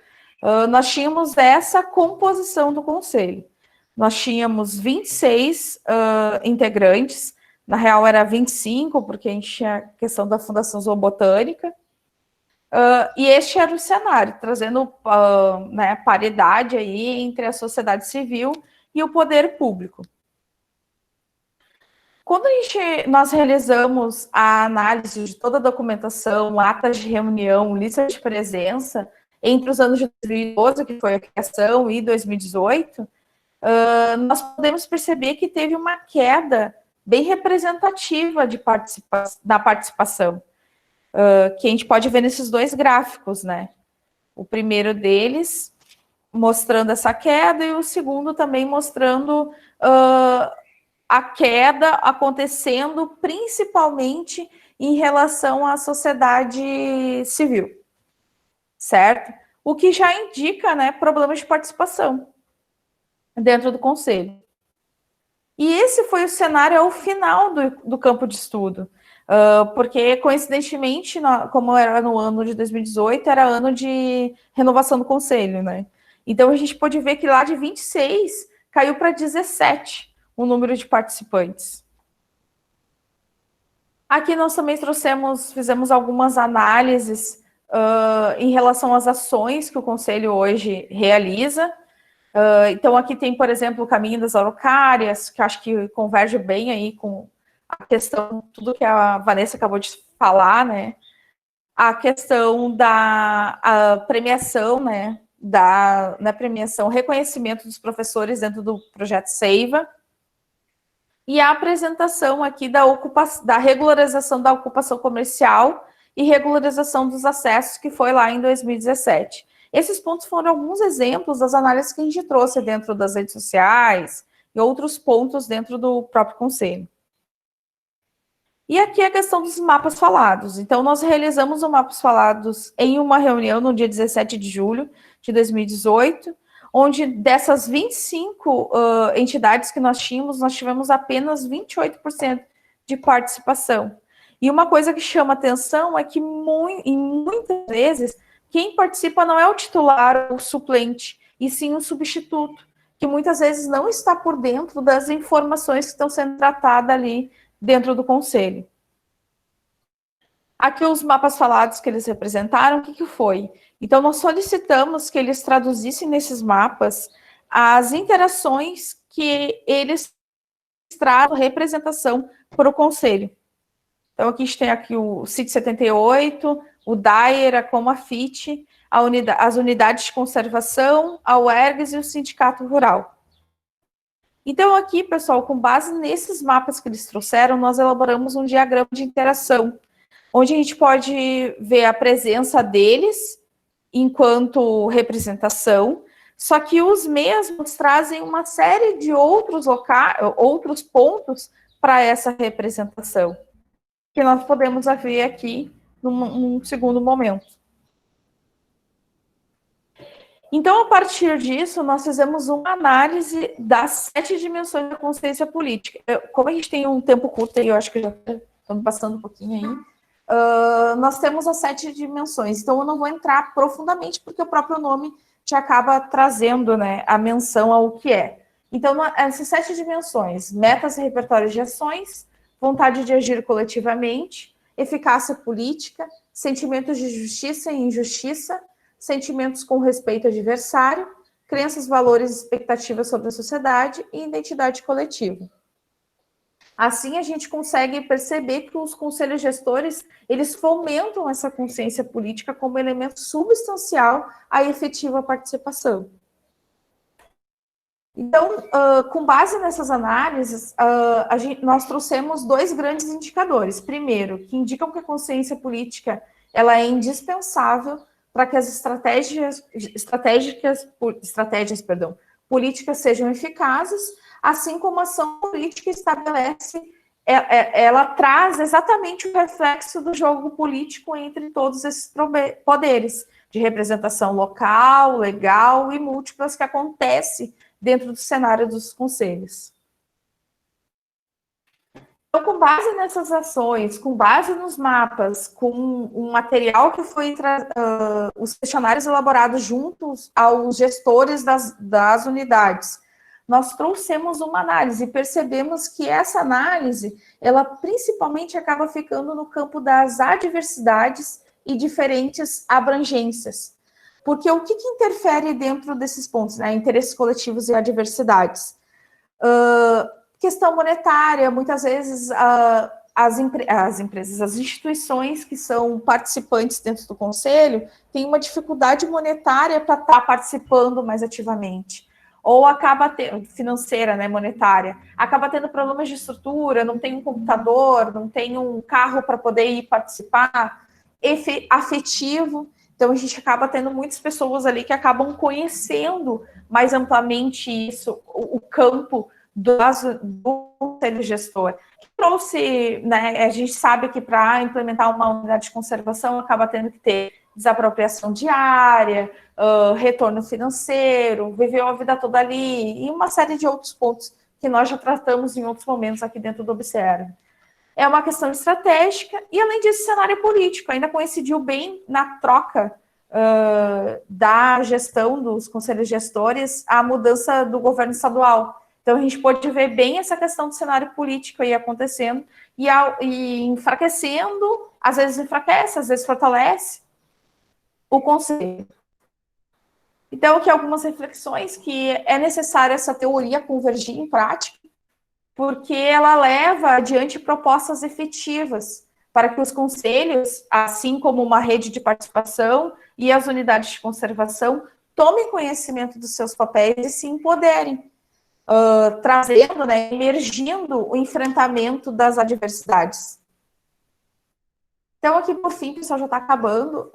nós tínhamos essa composição do conselho. Nós tínhamos 26 integrantes, na real era 25, porque a gente tinha a questão da Fundação Zoobotânica, e este era o cenário, trazendo né, paridade aí entre a sociedade civil e o poder público. Quando nós realizamos a análise de toda a documentação, atas de reunião, lista de presença, entre os anos de 2012, que foi a criação, e 2018, nós podemos perceber que teve uma queda bem representativa da participação, que a gente pode ver nesses 2 gráficos, né? O primeiro deles mostrando essa queda e o segundo também mostrando a queda acontecendo principalmente em relação à sociedade civil, certo? O que já indica, né, problemas de participação dentro do conselho. E esse foi o cenário ao final do campo de estudo, porque, coincidentemente, como era no ano de 2018, era ano de renovação do conselho, né? Então, a gente pôde ver que lá de 26 caiu para 17 o número de participantes. Aqui nós também fizemos algumas análises em relação às ações que o Conselho hoje realiza. Então, aqui tem, por exemplo, o caminho das araucárias, que acho que converge bem aí com a questão, tudo que a Vanessa acabou de falar, né? A questão da premiação, né? Na premiação, reconhecimento dos professores dentro do projeto Seiva. E a apresentação aqui da regularização da ocupação comercial e regularização dos acessos, que foi lá em 2017. Esses pontos foram alguns exemplos das análises que a gente trouxe dentro das redes sociais e outros pontos dentro do próprio Conselho. E aqui a questão dos mapas falados. Então, nós realizamos os mapas falados em uma reunião no dia 17 de julho de 2018, onde dessas 25 entidades que nós tivemos apenas 28% de participação. E uma coisa que chama atenção é que muitas vezes quem participa não é o titular ou o suplente, e sim o substituto, que muitas vezes não está por dentro das informações que estão sendo tratadas ali dentro do conselho. Aqui os mapas falados que eles representaram, o que foi? Então, nós solicitamos que eles traduzissem nesses mapas as interações que eles trazem representação para o conselho. Então, aqui a gente tem aqui o CIT 78, o DAER, a Comafit, as unidades de conservação, a UERGS e o Sindicato Rural. Então, aqui, pessoal, com base nesses mapas que eles trouxeram, nós elaboramos um diagrama de interação, onde a gente pode ver a presença deles enquanto representação, só que os mesmos trazem uma série de outros pontos para essa representação, que nós podemos ver aqui num segundo momento. Então, a partir disso, nós fizemos uma análise das 7 dimensões da consciência política. Como a gente tem um tempo curto aí, eu acho que já estamos passando um pouquinho aí, nós temos as 7 dimensões. Então, eu não vou entrar profundamente, porque o próprio nome te acaba trazendo, né, a menção ao que é. Então, essas 7 dimensões: metas e repertórios de ações, vontade de agir coletivamente, eficácia política, sentimentos de justiça e injustiça, sentimentos com respeito ao adversário, crenças, valores e expectativas sobre a sociedade e identidade coletiva. Assim, a gente consegue perceber que os conselhos gestores, eles fomentam essa consciência política como elemento substancial à efetiva participação. Então, com base nessas análises, nós trouxemos 2 grandes indicadores. Primeiro, que indicam que a consciência política ela é indispensável para que as estratégias políticas sejam eficazes, assim como a ação política estabelece, ela traz exatamente o reflexo do jogo político entre todos esses poderes de representação local, legal e múltiplas que acontece dentro do cenário dos conselhos. Então, com base nessas ações, com base nos mapas, com um material que foi os questionários elaborados juntos aos gestores das unidades, nós trouxemos uma análise e percebemos que essa análise, ela principalmente acaba ficando no campo das adversidades e diferentes abrangências. Porque o que interfere dentro desses pontos, né? Interesses coletivos e adversidades? Questão monetária, muitas vezes as empresas, as instituições que são participantes dentro do conselho têm uma dificuldade monetária para estar participando mais ativamente, ou acaba tendo, financeira, né, monetária, acaba tendo problemas de estrutura, não tem um computador, não tem um carro para poder ir participar, afetivo. Então, a gente acaba tendo muitas pessoas ali que acabam conhecendo mais amplamente isso, o campo do conselho gestor. Trouxe, né, a gente sabe que para implementar uma unidade de conservação acaba tendo que ter desapropriação diária, retorno financeiro, viveu a vida toda ali, e uma série de outros pontos que nós já tratamos em outros momentos aqui dentro do Observe. É uma questão estratégica, e além disso, cenário político, ainda coincidiu bem na troca da gestão dos conselhos gestores, a mudança do governo estadual. Então, a gente pode ver bem essa questão do cenário político aí acontecendo e enfraquecendo, às vezes enfraquece, às vezes fortalece o conselho. Então, aqui algumas reflexões que é necessário essa teoria convergir em prática, porque ela leva adiante propostas efetivas para que os conselhos, assim como uma rede de participação e as unidades de conservação, tomem conhecimento dos seus papéis e se empoderem, trazendo, né, emergindo o enfrentamento das adversidades. Então, aqui, por fim, pessoal, já está acabando.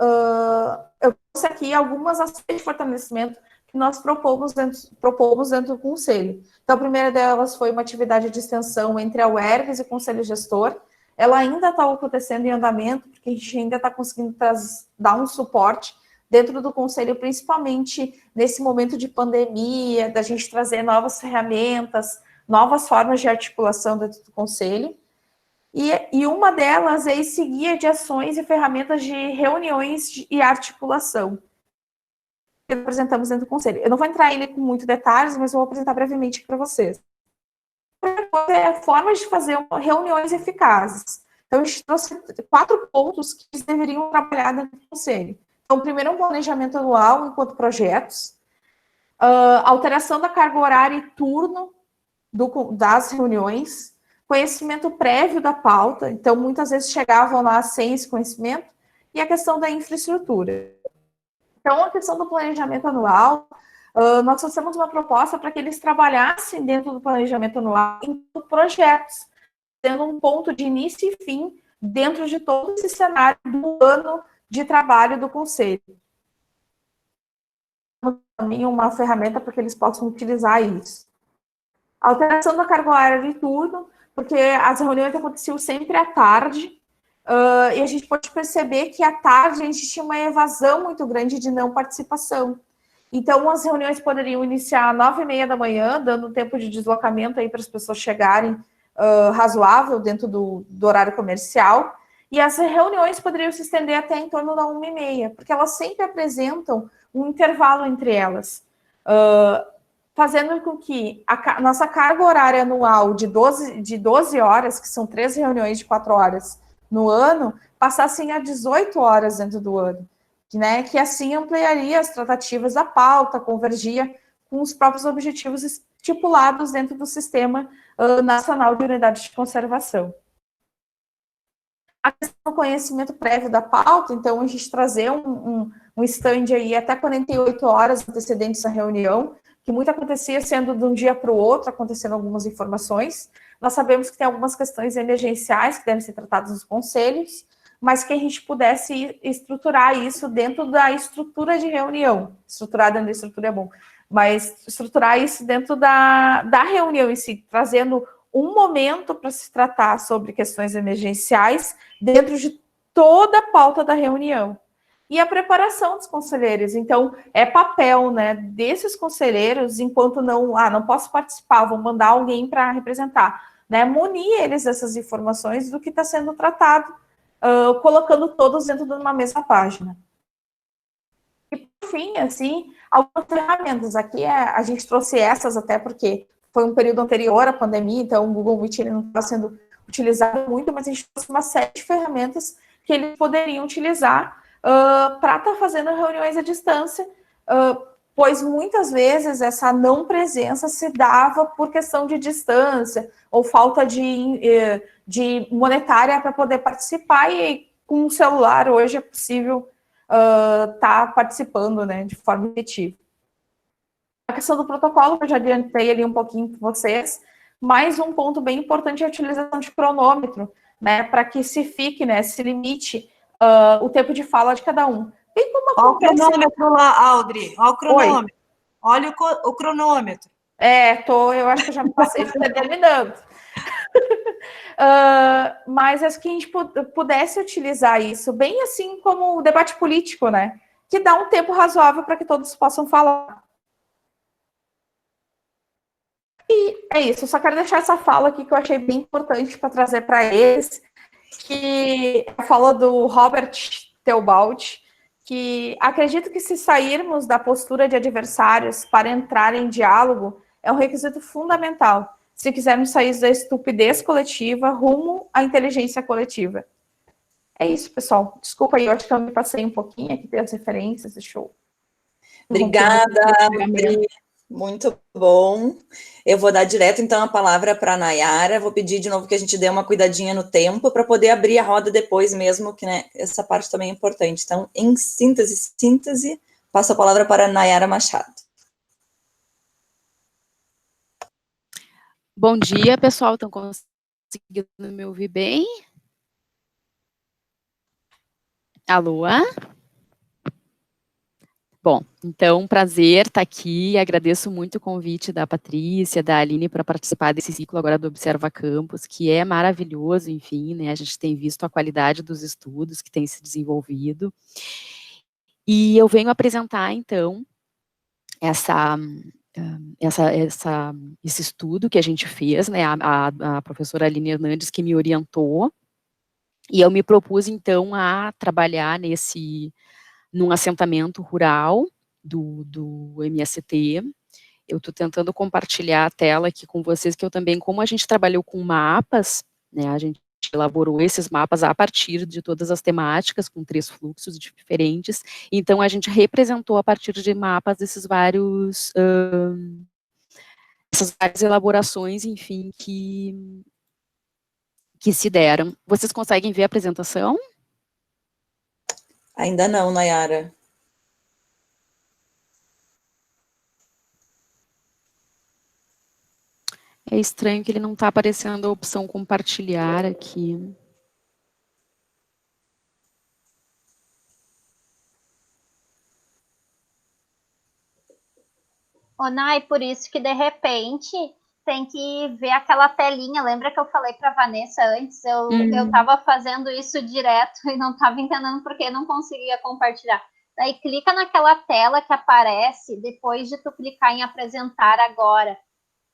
Eu trouxe aqui algumas ações de fortalecimento que nós propomos dentro do Conselho. Então, a primeira delas foi uma atividade de extensão entre a UERGS e o Conselho Gestor. Ela ainda está acontecendo em andamento, porque a gente ainda está conseguindo dar um suporte dentro do Conselho, principalmente nesse momento de pandemia, da gente trazer novas ferramentas, novas formas de articulação dentro do Conselho. E uma delas é esse guia de ações e ferramentas de reuniões e articulação que apresentamos dentro do Conselho. Eu não vou entrar nele com muitos detalhes, mas eu vou apresentar brevemente para vocês. A primeira coisa é formas de fazer reuniões eficazes. Então, a gente trouxe 4 pontos que eles deveriam trabalhar dentro do Conselho. Então, primeiro, um planejamento anual enquanto projetos, alteração da carga horária e turno das reuniões, conhecimento prévio da pauta, então, muitas vezes chegavam lá sem esse conhecimento, e a questão da infraestrutura. Então, a questão do planejamento anual, nós trouxemos uma proposta para que eles trabalhassem dentro do planejamento anual em projetos, tendo um ponto de início e fim dentro de todo esse cenário do ano de trabalho do Conselho. também uma ferramenta para que eles possam utilizar isso. Alteração da carga horária de turno, porque as reuniões aconteciam sempre à tarde, e a gente pode perceber que à tarde a gente tinha uma evasão muito grande de não participação. Então, as reuniões poderiam iniciar às 9h30 da manhã, dando tempo de deslocamento aí para as pessoas chegarem razoável dentro do horário comercial, e as reuniões poderiam se estender até em torno da 1h30, porque elas sempre apresentam um intervalo entre elas, fazendo com que a nossa carga horária anual de 12 horas, que são 3 reuniões de 4 horas no ano, passassem a 18 horas dentro do ano, né? Que assim ampliaria as tratativas da pauta, convergia com os próprios objetivos estipulados dentro do Sistema Nacional de Unidades de Conservação. A questão do conhecimento prévio da pauta, então a gente trazer um stand aí até 48 horas antecedentes à reunião, que muito acontecia sendo de um dia para o outro, acontecendo algumas informações. Nós sabemos que tem algumas questões emergenciais que devem ser tratadas nos conselhos, mas que a gente pudesse estruturar isso dentro da estrutura de reunião. Estruturar dentro da estrutura é bom, mas estruturar isso dentro da reunião em si, trazendo um momento para se tratar sobre questões emergenciais dentro de toda a pauta da reunião. E a preparação dos conselheiros. Então, é papel, né, desses conselheiros, enquanto não posso participar, vou mandar alguém para representar, né, munir eles dessas informações do que está sendo tratado, colocando todos dentro de uma mesma página. E, por fim, assim, algumas ferramentas. Aqui a gente trouxe essas até porque foi um período anterior à pandemia, então o Google Meet ele não está sendo utilizado muito, mas a gente trouxe uma série de ferramentas que eles poderiam utilizar para estar fazendo reuniões à distância, pois muitas vezes essa não presença se dava por questão de distância ou falta de monetária para poder participar, e com o celular hoje é possível estar participando, né, de forma efetiva. A questão do protocolo, que eu já adiantei ali um pouquinho com vocês, mais um ponto bem importante é a utilização de cronômetro, né, para que se fique, né, se limite o tempo de fala de cada um. Bem como acontece... Olha o cronômetro lá, Audrey, olha o cronômetro. Oi. Olha o cronômetro. Eu acho que eu já me passei terminando. Mas acho que a gente pudesse utilizar isso, bem assim como o debate político, né, que dá um tempo razoável para que todos possam falar. E é isso, eu só quero deixar essa fala aqui que eu achei bem importante para trazer para eles, que a fala do Robert Teobald, que acredito que se sairmos da postura de adversários para entrar em diálogo, é um requisito fundamental, se quisermos sair da estupidez coletiva rumo à inteligência coletiva. É isso, pessoal. Desculpa aí, eu acho que eu me passei um pouquinho aqui pelas referências, deixa eu... Obrigada, Pri. Muito bom. Eu vou dar direto, então, a palavra para a Nayara. Vou pedir de novo que a gente dê uma cuidadinha no tempo para poder abrir a roda depois mesmo, que, né, essa parte também é importante. Então, em síntese, passo a palavra para a Nayara Machado. Bom dia, pessoal. Estão conseguindo me ouvir bem? Alô? Bom, então, prazer estar aqui, agradeço muito o convite da Patrícia, da Aline, para participar desse ciclo agora do Observa Campus, que é maravilhoso, enfim, né, a gente tem visto a qualidade dos estudos que tem se desenvolvido, e eu venho apresentar, então, esse estudo que a gente fez, né, a professora Aline Hernandes que me orientou, e eu me propus, então, a trabalhar num assentamento rural do MST. Eu estou tentando compartilhar a tela aqui com vocês, que eu também, como a gente trabalhou com mapas, né, a gente elaborou esses mapas a partir de todas as temáticas, com 3 fluxos diferentes, então a gente representou a partir de mapas essas várias elaborações, enfim, que se deram. Vocês conseguem ver a apresentação? Ainda não, Nayara. É estranho que ele não está aparecendo a opção compartilhar aqui. Ô, Nai, por isso que de repente tem que ver aquela telinha. Lembra que eu falei para a Vanessa antes? Eu estava fazendo isso direto e não estava entendendo porque não conseguia compartilhar. Daí clica naquela tela que aparece depois de tu clicar em apresentar agora.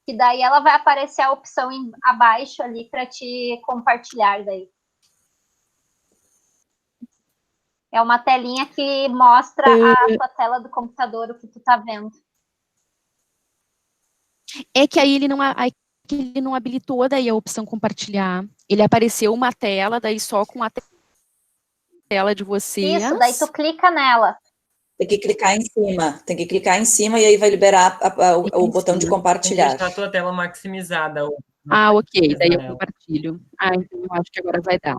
Que daí ela vai aparecer a opção abaixo ali para te compartilhar daí. É uma telinha que mostra a tua tela do computador, o que tu tá vendo. É que aí ele não habilitou daí a opção compartilhar. Ele apareceu uma tela, daí só com a tela de vocês. Isso, daí tu clica nela. Tem que clicar em cima e aí vai liberar o botão de compartilhar. Tem que deixar a tua tela maximizada. Ok, daí eu compartilho. Então eu acho que agora vai dar.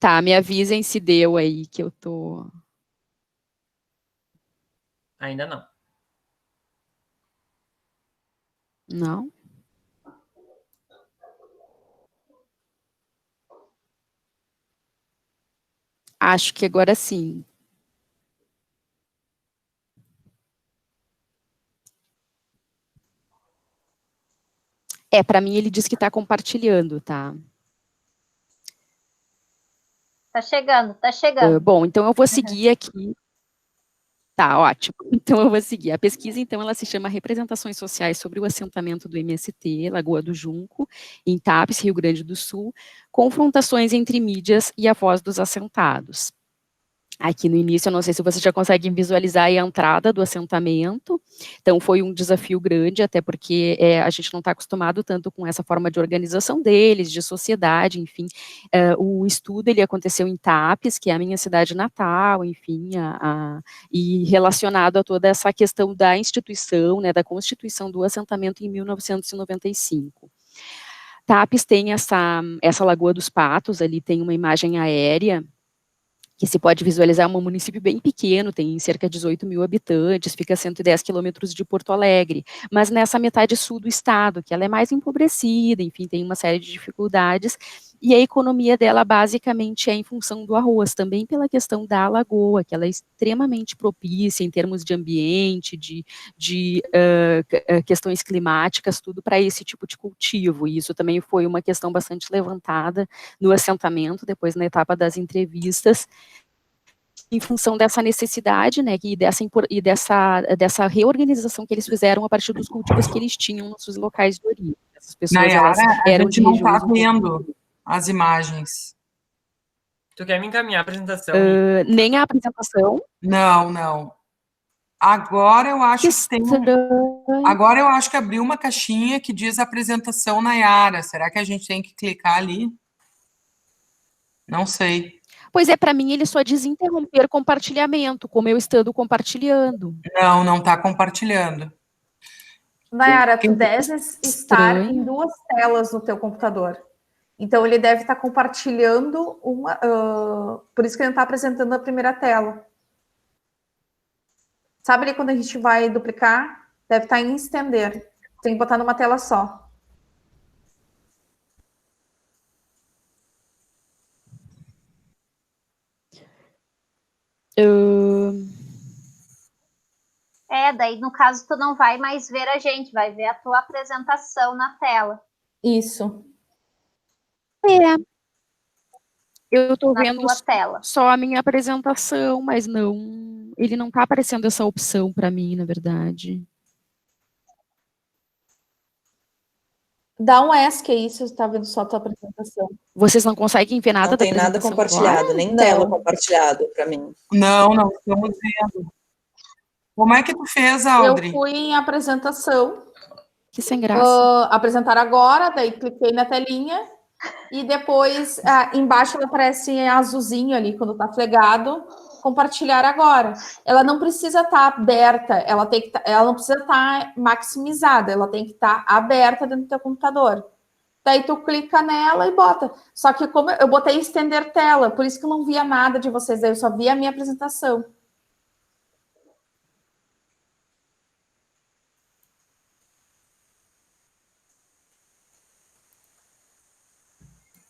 Tá, me avisem se deu aí que eu tô... Ainda não. Não? Acho que agora sim. Para mim ele diz que está compartilhando, tá? Tá chegando, tá chegando. Bom, então eu vou seguir aqui. Tá, ótimo. Então eu vou seguir. A pesquisa, então, ela se chama Representações Sociais sobre o Assentamento do MST, Lagoa do Junco, em Tapes, Rio Grande do Sul, confrontações entre mídias e a voz dos assentados. Aqui no início, eu não sei se vocês já conseguem visualizar a entrada do assentamento, então foi um desafio grande, até porque a gente não está acostumado tanto com essa forma de organização deles, de sociedade, enfim. O estudo, ele aconteceu em Tapes, que é a minha cidade natal, enfim, e relacionado a toda essa questão da instituição, né, da constituição do assentamento em 1995. Tapes tem essa Lagoa dos Patos, ali tem uma imagem aérea, que se pode visualizar, um município bem pequeno, tem cerca de 18 mil habitantes, fica a 110 quilômetros de Porto Alegre, mas nessa metade sul do estado, que ela é mais empobrecida, enfim, tem uma série de dificuldades, e a economia dela basicamente é em função do arroz, também pela questão da lagoa, que ela é extremamente propícia em termos de ambiente, de questões climáticas, tudo para esse tipo de cultivo, e isso também foi uma questão bastante levantada no assentamento, depois na etapa das entrevistas, em função dessa necessidade, né, e dessa reorganização que eles fizeram a partir dos cultivos que eles tinham nos seus locais de origem. Essas pessoas, Nayara, eram a gente não está regiões vendo as imagens. Tu quer me encaminhar a apresentação? Nem a apresentação? Não. Agora eu acho que tem Agora eu acho que abriu uma caixinha que diz apresentação Nayara. Será que a gente tem que clicar ali? Não sei. Pois para mim ele só diz interromper compartilhamento, como eu estando compartilhando. Não está compartilhando. Nayara, tu deve estar em duas telas no teu computador. Então, ele deve estar compartilhando uma... por isso que ele não está apresentando a primeira tela. Sabe ali quando a gente vai duplicar? Deve estar em estender. Tem que botar numa tela só. Daí no caso tu não vai mais ver a gente, vai ver a tua apresentação na tela. Isso. Eu estou vendo tela. Só a minha apresentação, mas não, ele não está aparecendo essa opção para mim, na verdade. Dá um ESC aí, se você está vendo só a tua apresentação. Vocês não conseguem ver nada da apresentação? Não tem nada compartilhado, agora? Nem tela compartilhado para mim. Não estamos vendo. Como é que tu fez, Audrey? Eu fui em apresentação. Que sem graça. Apresentar agora, daí cliquei na telinha e depois embaixo ela aparece azulzinho ali, quando tá flegado, compartilhar agora. Ela não precisa estar aberta, ela não precisa estar maximizada, ela tem que estar aberta dentro do teu computador. Daí tu clica nela e bota. Só que como eu botei estender tela, por isso que eu não via nada de vocês, daí eu só via a minha apresentação.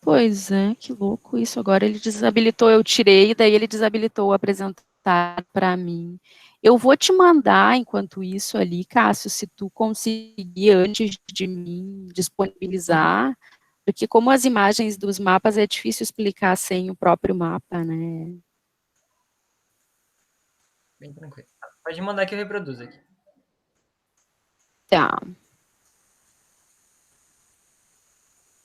Pois é, que louco isso. Agora ele desabilitou, eu tirei, daí ele desabilitou a apresentação. tarde para mim. Eu vou te mandar, enquanto isso ali, Cássio, se tu conseguir, antes de mim, disponibilizar, porque como as imagens dos mapas é difícil explicar sem o próprio mapa, né? Bem tranquilo. Pode mandar que eu reproduzo aqui. Tá.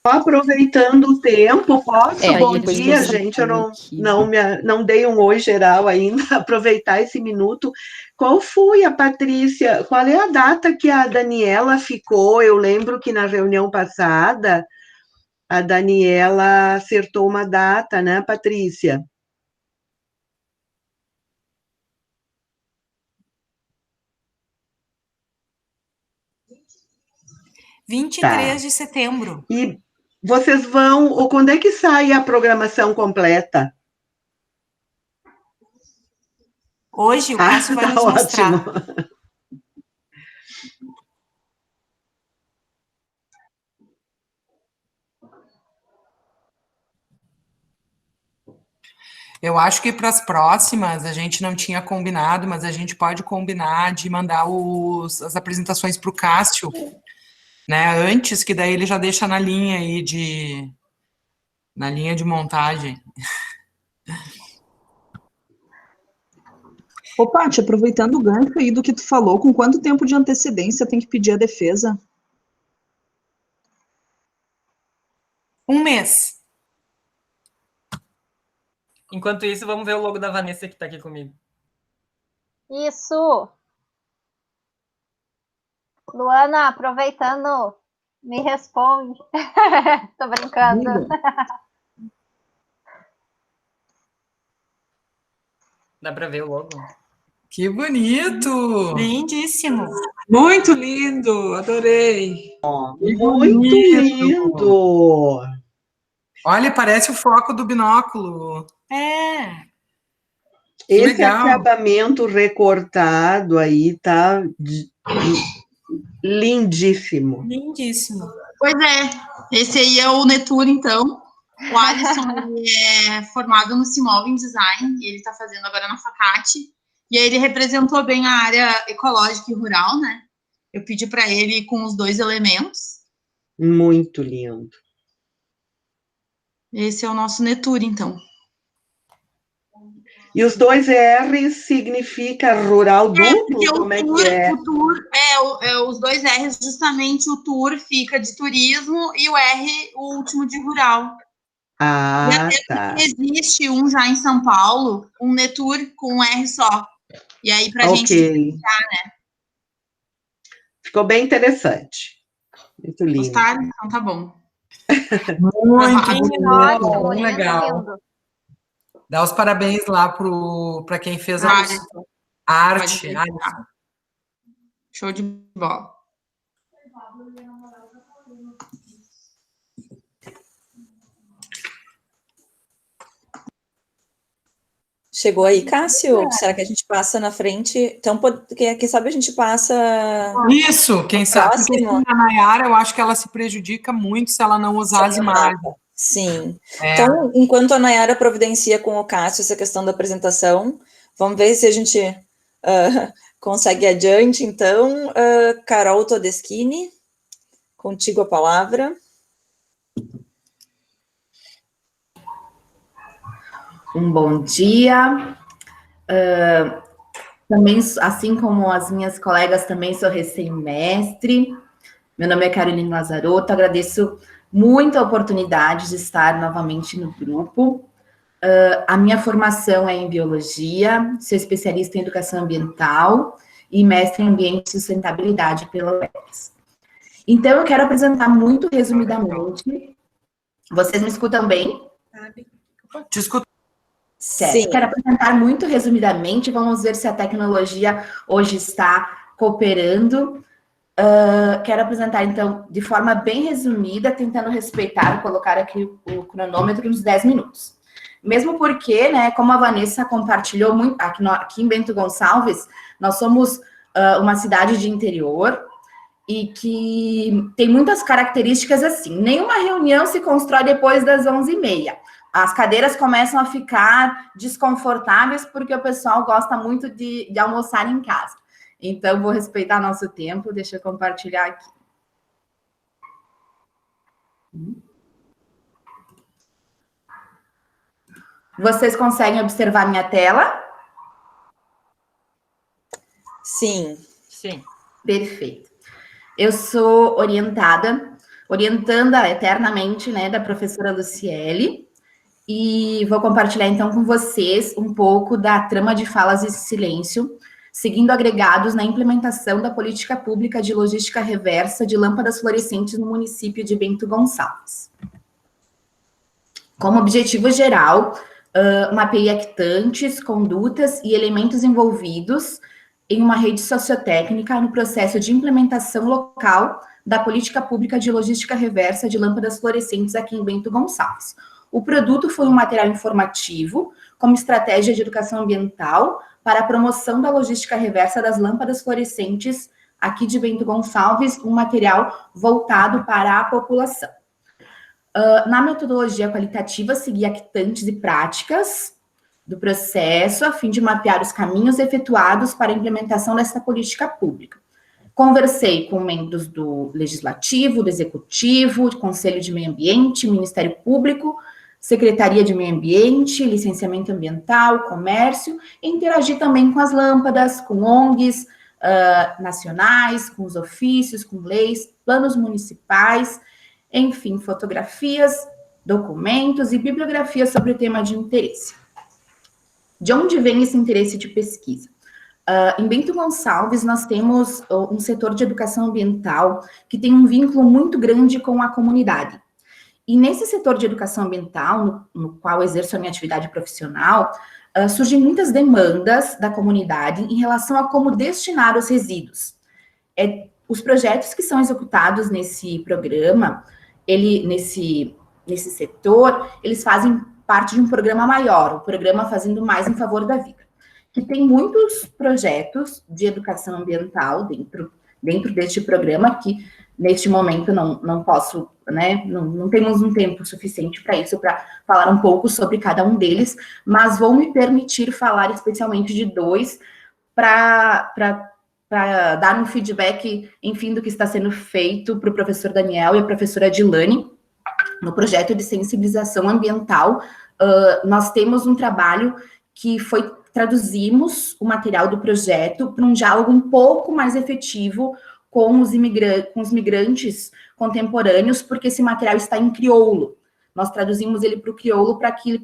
Aproveitando o tempo, posso? Bom depois dia, você gente. Eu aqui. não dei um oi geral ainda, aproveitar esse minuto. Qual foi a Patrícia? Qual é a data que a Daniela ficou? Eu lembro que na reunião passada a Daniela acertou uma data, né, Patrícia? — 23 de setembro. E vocês vão, ou quando é que sai a programação completa? Hoje o Cássio vai nos mostrar. Ótimo. Eu acho que para as próximas a gente não tinha combinado, mas a gente pode combinar de mandar as apresentações para o Cássio, né? Antes, que daí ele já deixa na linha aí na linha de montagem. Ô, Paty, aproveitando o gancho aí do que tu falou, com quanto tempo de antecedência tem que pedir a defesa? 1 mês. Enquanto isso, vamos ver o logo da Vanessa que está aqui comigo. Isso. Luana, aproveitando, me responde. Tô brincando. Dá para ver o logo? Que bonito! Lindíssimo. Muito lindo, adorei. Muito lindo. Olha, parece o foco do binóculo. É. Esse legal. acabamento recortado aí tá lindíssimo. Lindíssimo. Pois é, esse aí é o Netur, então. O Alisson ele é formado no Simol em Design, e ele está fazendo agora na Facate. E aí ele representou bem a área ecológica e rural, né? Eu pedi para ele com os 2 elementos. Muito lindo. Esse é o nosso Netur, então. E os 2 R's significa rural duplo? Como é que é? O tour os 2 R's, justamente o tour fica de turismo e o R, o último, de rural. Ah, E até tá. existe um já em São Paulo, um Netur com um R só. E aí, pra gente diferenciar, né? Ficou bem interessante. Muito lindo. Gostaram? Então tá bom. Muito legal. Dá os parabéns lá para quem fez a arte. Show de bola. Chegou aí, Cássio? Será que a gente passa na frente? Então, quem sabe a gente passa... Isso, quem sabe. Porque a Nayara, eu acho que ela se prejudica muito se ela não usar as imagens. Sim. Então, enquanto a Nayara providencia com o Cássio essa questão da apresentação, vamos ver se a gente consegue adiante. Então, Carol Todeschini, contigo a palavra. Um bom dia. Também, assim como as minhas colegas, também sou recém-mestre. Meu nome é Caroline Lazarotto, agradeço muito a oportunidade de estar novamente no grupo. A minha formação é em biologia, sou especialista em educação ambiental e mestre em ambiente e sustentabilidade pela UFRGS. Então, eu quero apresentar muito resumidamente. Vocês me escutam bem? Te escuto. Certo. Sim. Quero apresentar muito resumidamente, vamos ver se a tecnologia hoje está cooperando. Quero apresentar, então, de forma bem resumida, tentando respeitar, colocar aqui o cronômetro nos 10 minutos. Mesmo porque, né, como a Vanessa compartilhou muito, aqui em Bento Gonçalves, nós somos uma cidade de interior e que tem muitas características assim. Nenhuma reunião se constrói depois das 11h30. as cadeiras começam a ficar desconfortáveis porque o pessoal gosta muito de almoçar em casa. Então, vou respeitar nosso tempo, deixa eu compartilhar aqui. Vocês conseguem observar minha tela? Sim. Sim. Perfeito. Eu sou orientanda eternamente, né, da professora Luciele, e vou compartilhar, então, com vocês um pouco da trama de falas e silêncio, seguindo agregados na implementação da política pública de logística reversa de lâmpadas fluorescentes no município de Bento Gonçalves. Como objetivo geral, mapeei actantes, condutas e elementos envolvidos em uma rede sociotécnica no processo de implementação local da política pública de logística reversa de lâmpadas fluorescentes aqui em Bento Gonçalves. O produto foi um material informativo como estratégia de educação ambiental para a promoção da logística reversa das lâmpadas fluorescentes aqui de Bento Gonçalves, um material voltado para a população. Na metodologia qualitativa, segui actantes e práticas do processo, a fim de mapear os caminhos efetuados para a implementação dessa política pública. Conversei com membros do Legislativo, do Executivo, do Conselho de Meio Ambiente, Ministério Público, Secretaria de Meio Ambiente, Licenciamento Ambiental, Comércio, e interagi também com as lâmpadas, com ONGs nacionais, com os ofícios, com leis, planos municipais, enfim, fotografias, documentos e bibliografias sobre o tema de interesse. De onde vem esse interesse de pesquisa? Em Bento Gonçalves, nós temos um setor de educação ambiental que tem um vínculo muito grande com a comunidade. E nesse setor de educação ambiental, no qual exerço a minha atividade profissional, surgem muitas demandas da comunidade em relação a como destinar os resíduos. Os projetos que são executados nesse programa, nesse setor, eles fazem parte de um programa maior, o programa Fazendo Mais em Favor da Vida, que tem muitos projetos de educação ambiental dentro deste programa, que neste momento não posso, né, não temos um tempo suficiente para isso, para falar um pouco sobre cada um deles, mas vou me permitir falar especialmente de dois, para dar um feedback, enfim, do que está sendo feito para o professor Daniel e a professora Dilane, no projeto de sensibilização ambiental. Nós temos um trabalho que traduzimos o material do projeto para um diálogo um pouco mais efetivo com os migrantes contemporâneos, porque esse material está em crioulo. Nós traduzimos ele para o crioulo para que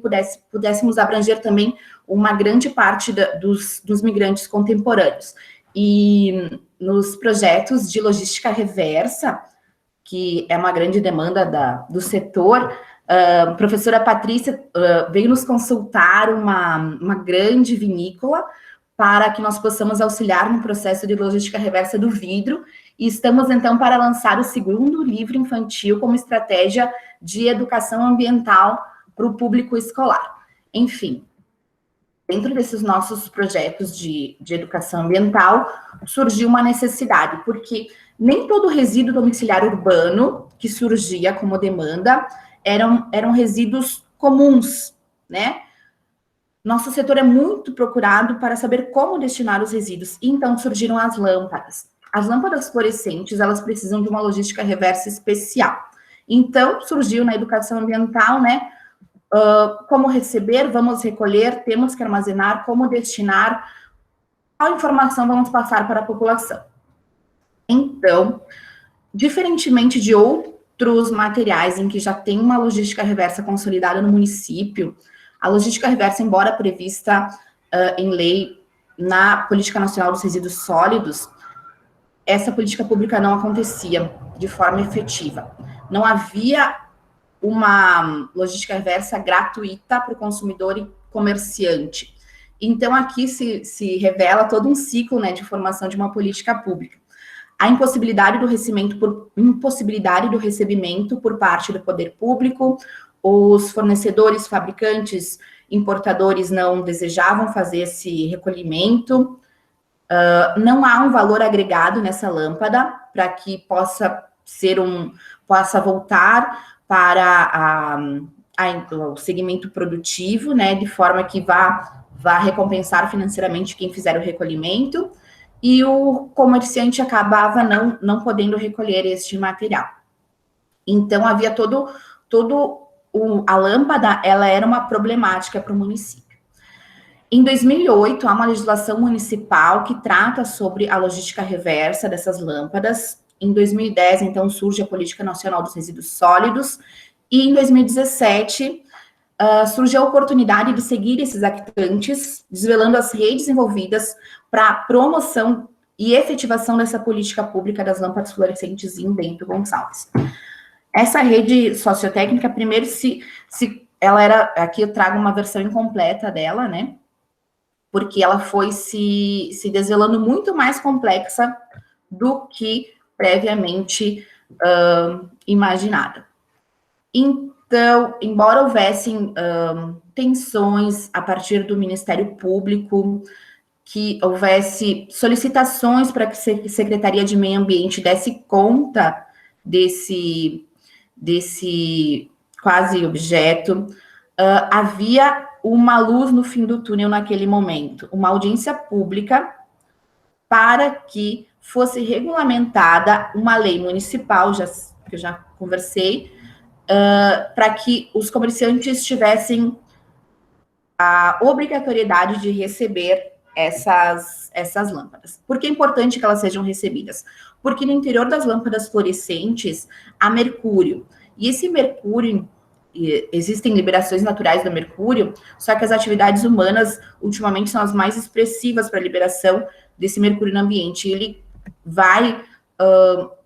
pudéssemos abranger também uma grande parte dos migrantes contemporâneos. E nos projetos de logística reversa, que é uma grande demanda do setor, a professora Patrícia veio nos consultar uma grande vinícola para que nós possamos auxiliar no processo de logística reversa do vidro, e estamos, então, para lançar o segundo livro infantil como estratégia de educação ambiental para o público escolar. Enfim, dentro desses nossos projetos de educação ambiental, surgiu uma necessidade, porque nem todo resíduo domiciliar urbano que surgia como demanda eram resíduos comuns, né? Nosso setor é muito procurado para saber como destinar os resíduos, e então surgiram as lâmpadas. As lâmpadas fluorescentes, elas precisam de uma logística reversa especial. Então, surgiu na educação ambiental, né? Como receber, vamos recolher, temos que armazenar, como destinar, qual informação vamos passar para a população. Então, diferentemente de outros materiais em que já tem uma logística reversa consolidada no município, a logística reversa, embora prevista em lei na Política Nacional dos Resíduos Sólidos, essa política pública não acontecia de forma efetiva. Não havia uma logística reversa gratuita para o consumidor e comerciante. Então, aqui se revela todo um ciclo, né, de formação de uma política pública. A impossibilidade do recebimento por parte do poder público, os fornecedores, fabricantes, importadores não desejavam fazer esse recolhimento, não há um valor agregado nessa lâmpada para que possa voltar para o segmento produtivo, né, de forma que vá recompensar financeiramente quem fizer o recolhimento, e o comerciante acabava não podendo recolher este material. Então, havia a lâmpada, ela era uma problemática para o município. Em 2008, há uma legislação municipal que trata sobre a logística reversa dessas lâmpadas. Em 2010, então, surge a Política Nacional dos Resíduos Sólidos, e em 2017, surgiu a oportunidade de seguir esses actantes, desvelando as redes envolvidas para a promoção e efetivação dessa política pública das lâmpadas fluorescentes em Bento Gonçalves. Essa rede sociotécnica, primeiro, ela era, aqui eu trago uma versão incompleta dela, né, porque ela foi se desvelando muito mais complexa do que previamente imaginada. Então, embora houvessem tensões a partir do Ministério Público, que houvesse solicitações para que a Secretaria de Meio Ambiente desse conta desse quase objeto, havia uma luz no fim do túnel naquele momento, uma audiência pública para que fosse regulamentada uma lei municipal, que eu já conversei, para que os comerciantes tivessem a obrigatoriedade de receber essas lâmpadas. Por que é importante que elas sejam recebidas? Porque no interior das lâmpadas fluorescentes há mercúrio, e esse mercúrio, existem liberações naturais do mercúrio, só que as atividades humanas, ultimamente, são as mais expressivas para a liberação desse mercúrio no ambiente. Ele vai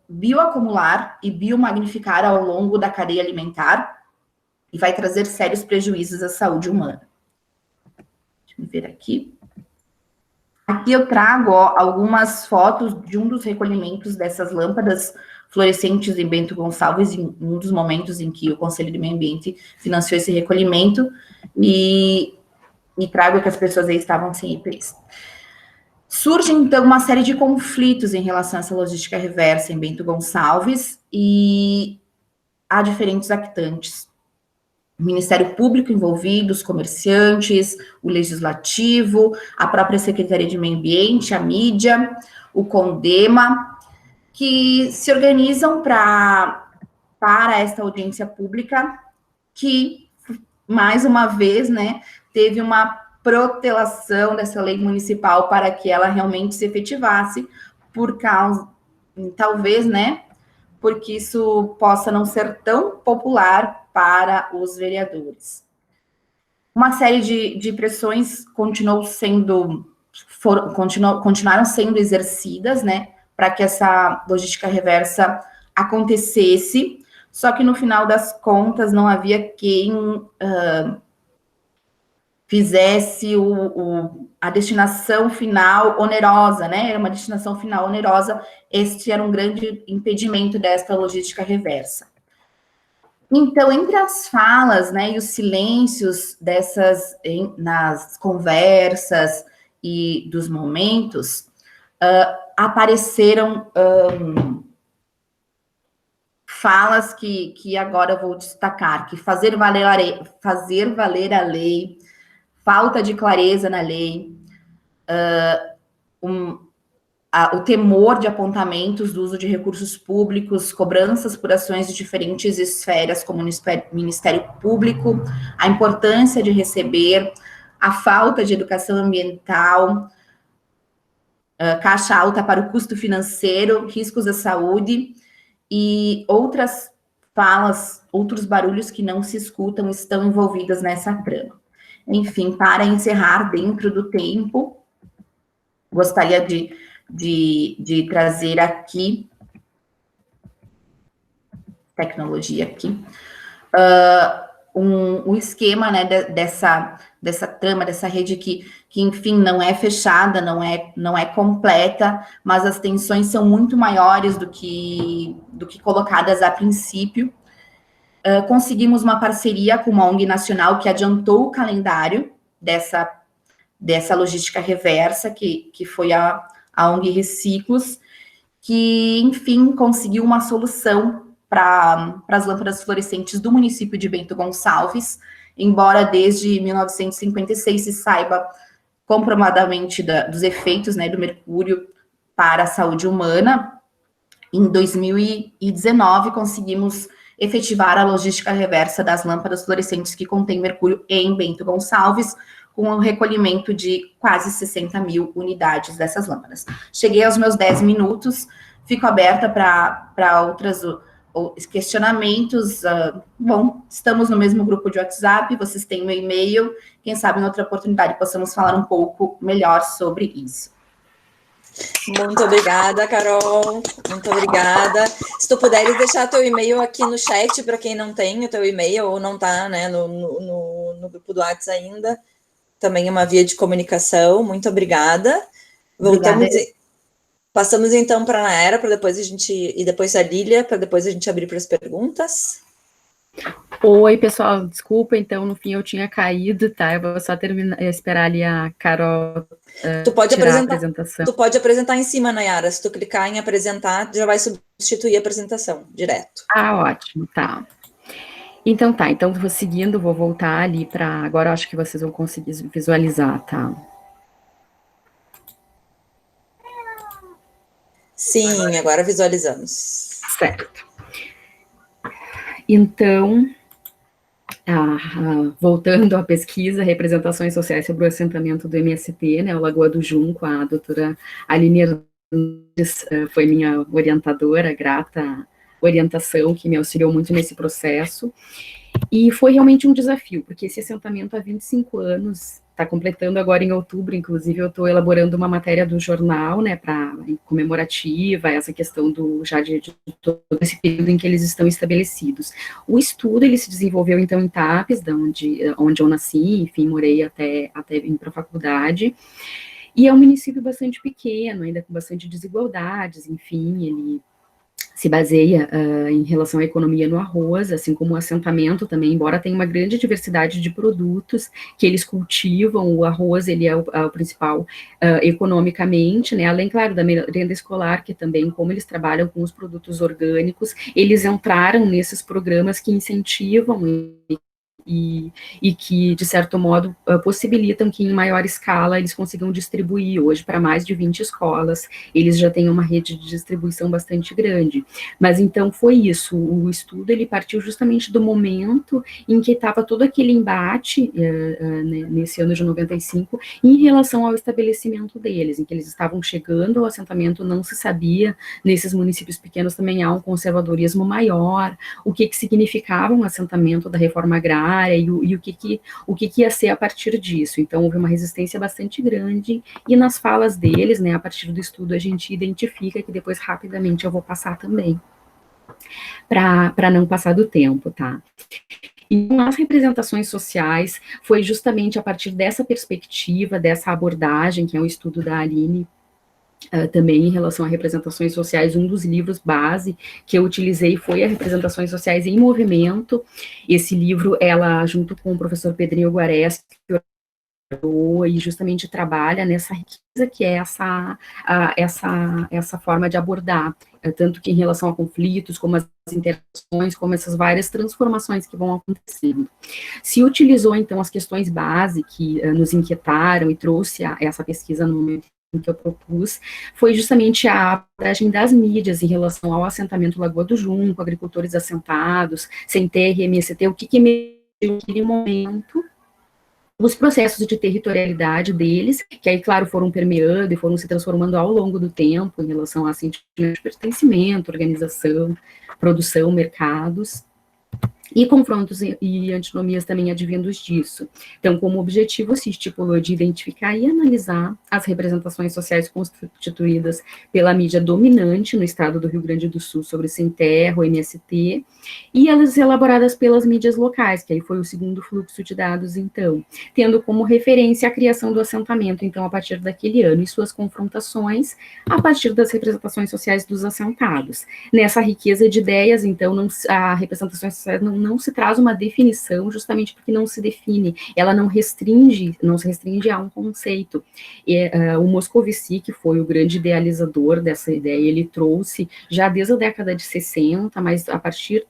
bioacumular e biomagnificar ao longo da cadeia alimentar e vai trazer sérios prejuízos à saúde humana. Deixa eu ver aqui. Aqui eu trago algumas fotos de um dos recolhimentos dessas lâmpadas fluorescentes em Bento Gonçalves, em um dos momentos em que o Conselho de Meio Ambiente financiou esse recolhimento, e trago que as pessoas aí estavam sem IPs. Surge, então, uma série de conflitos em relação a essa logística reversa em Bento Gonçalves, e há diferentes actantes. O Ministério Público envolvido, os comerciantes, o Legislativo, a própria Secretaria de Meio Ambiente, a mídia, o CONDEMA, que se organizam para esta audiência pública, que, mais uma vez, né, teve uma protelação dessa lei municipal para que ela realmente se efetivasse, por causa, talvez, né, porque isso possa não ser tão popular para os vereadores. Uma série de pressões continuaram sendo exercidas, né, para que essa logística reversa acontecesse, só que no final das contas não havia quem fizesse a destinação final onerosa, né? Era uma destinação final onerosa. Este era um grande impedimento desta logística reversa. Então, entre as falas, né, e os silêncios nas conversas e dos momentos, apareceram falas que agora eu vou destacar, que fazer valer a lei, falta de clareza na lei, o temor de apontamentos do uso de recursos públicos, cobranças por ações de diferentes esferas, como o Ministério Público, a importância de receber, a falta de educação ambiental, caixa alta para o custo financeiro, riscos à saúde e outras falas, outros barulhos que não se escutam estão envolvidos nessa trama. Enfim, para encerrar dentro do tempo, gostaria de trazer aqui, tecnologia aqui, um esquema, né, dessa trama, dessa rede que, enfim, não é fechada, não é completa, mas as tensões são muito maiores do que colocadas a princípio. Conseguimos uma parceria com uma ONG nacional que adiantou o calendário dessa logística reversa, que foi a ONG Reciclos, que, enfim, conseguiu uma solução para as lâmpadas fluorescentes do município de Bento Gonçalves, embora desde 1956 se saiba comprovadamente dos efeitos, né, do mercúrio para a saúde humana. Em 2019, conseguimos efetivar a logística reversa das lâmpadas fluorescentes que contêm mercúrio em Bento Gonçalves, com o recolhimento de quase 60 mil unidades dessas lâmpadas. Cheguei aos meus 10 minutos, fico aberta para outros questionamentos. Bom, estamos no mesmo grupo de WhatsApp, vocês têm meu e-mail, quem sabe em outra oportunidade possamos falar um pouco melhor sobre isso. Muito obrigada, Carol. Muito obrigada. Se tu puderes deixar teu e-mail aqui no chat, para quem não tem o teu e-mail ou não está, né, no grupo do WhatsApp ainda, também é uma via de comunicação. Muito obrigada. Voltamos. Passamos então para a Naera, para depois e depois a Lília, para depois a gente abrir para as perguntas. Oi, pessoal, desculpa, então, no fim eu tinha caído, tá? Eu vou só esperar ali a Carol tu pode tirar apresentar, a apresentação. Tu pode apresentar em cima, Nayara. Se tu clicar em apresentar, já vai substituir a apresentação, direto. Ah, ótimo, tá. Então tá, então vou seguindo, vou voltar ali para... Agora eu acho que vocês vão conseguir visualizar, tá? Sim, agora visualizamos. Certo. Então, voltando à pesquisa, representações sociais sobre o assentamento do MST, né, o Lagoa do Junco, a doutora Aline Hernandes foi minha orientadora, grata orientação, que me auxiliou muito nesse processo, e foi realmente um desafio, porque esse assentamento há 25 anos, está completando agora em outubro, inclusive eu estou elaborando uma matéria do jornal, né, comemorativa, essa questão de todo esse período em que eles estão estabelecidos. O estudo, ele se desenvolveu, então, em Tapes, onde eu nasci, enfim, morei até ir para a faculdade, e é um município bastante pequeno, ainda com bastante desigualdades, enfim, ele se baseia em relação à economia no arroz, assim como o assentamento também, embora tenha uma grande diversidade de produtos que eles cultivam, o arroz, ele é o principal economicamente, né, além, claro, da merenda escolar, que também, como eles trabalham com os produtos orgânicos, eles entraram nesses programas que incentivam e que, de certo modo, possibilitam que, em maior escala, eles consigam distribuir. Hoje, para mais de 20 escolas, eles já têm uma rede de distribuição bastante grande. Mas, então, foi isso. O estudo, ele partiu justamente do momento em que estava todo aquele embate, nesse ano de 95, em relação ao estabelecimento deles, em que eles estavam chegando ao assentamento, não se sabia, nesses municípios pequenos também há um conservadorismo maior, o que significava um assentamento da reforma agrária, e o que ia ser a partir disso. Então, houve uma resistência bastante grande, e nas falas deles, né, a partir do estudo, a gente identifica, que depois, rapidamente, eu vou passar também, para não passar do tempo, tá? E as representações sociais foi justamente a partir dessa perspectiva, dessa abordagem, que é um estudo da Aline, também em relação a representações sociais, um dos livros base que eu utilizei foi a Representações Sociais em Movimento. Esse livro, ela, junto com o professor Pedrinho Guareschi, e justamente trabalha nessa riqueza que é essa forma de abordar, tanto que em relação a conflitos, como as interações, como essas várias transformações que vão acontecendo. Se utilizou, então, as questões base que nos inquietaram e trouxe essa pesquisa no momento que eu propus, foi justamente a abordagem das mídias em relação ao assentamento Lagoa do Junco, agricultores assentados, sem terra, MST, o que emergiu naquele momento, os processos de territorialidade deles, que aí, claro, foram permeando e foram se transformando ao longo do tempo em relação a sentimento de pertencimento, organização, produção, mercados, e confrontos e antinomias também advindos disso. Então, como objetivo, se estipulou de identificar e analisar as representações sociais constituídas pela mídia dominante no estado do Rio Grande do Sul sobre o Sem Terra, o MST, e elas elaboradas pelas mídias locais, que aí foi o segundo fluxo de dados, então, tendo como referência a criação do assentamento, então, a partir daquele ano, e suas confrontações a partir das representações sociais dos assentados. Nessa riqueza de ideias, então, a representações sociais não não se traz uma definição justamente porque não se define, ela não se restringe a um conceito. E, o Moscovici, que foi o grande idealizador dessa ideia, ele trouxe já desde a década de 60, mas a partir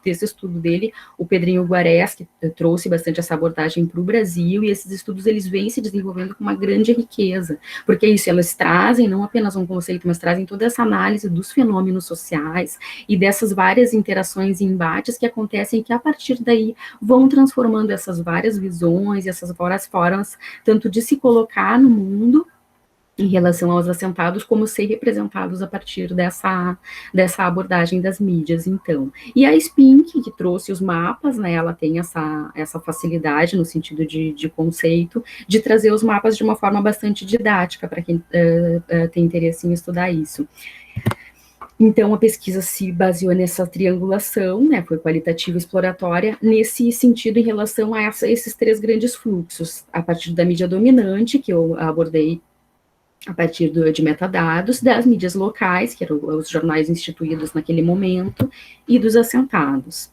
desse estudo dele, o Pedrinho Guareschi trouxe bastante essa abordagem para o Brasil, e esses estudos eles vêm se desenvolvendo com uma grande riqueza, porque isso, elas trazem não apenas um conceito, mas trazem toda essa análise dos fenômenos sociais e dessas várias interações e embates que acontecem, que a partir daí vão transformando essas várias visões, essas várias formas, tanto de se colocar no mundo, em relação aos assentados, como ser representados a partir dessa abordagem das mídias, então. E a Spink, que trouxe os mapas, né, ela tem essa facilidade, no sentido de conceito, de trazer os mapas de uma forma bastante didática, para quem tem interesse em estudar isso. Então, a pesquisa se baseou nessa triangulação, né, foi qualitativa e exploratória, nesse sentido, em relação a esses três grandes fluxos, a partir da mídia dominante, que eu abordei a partir de metadados, das mídias locais, que eram os jornais instituídos naquele momento, e dos assentados.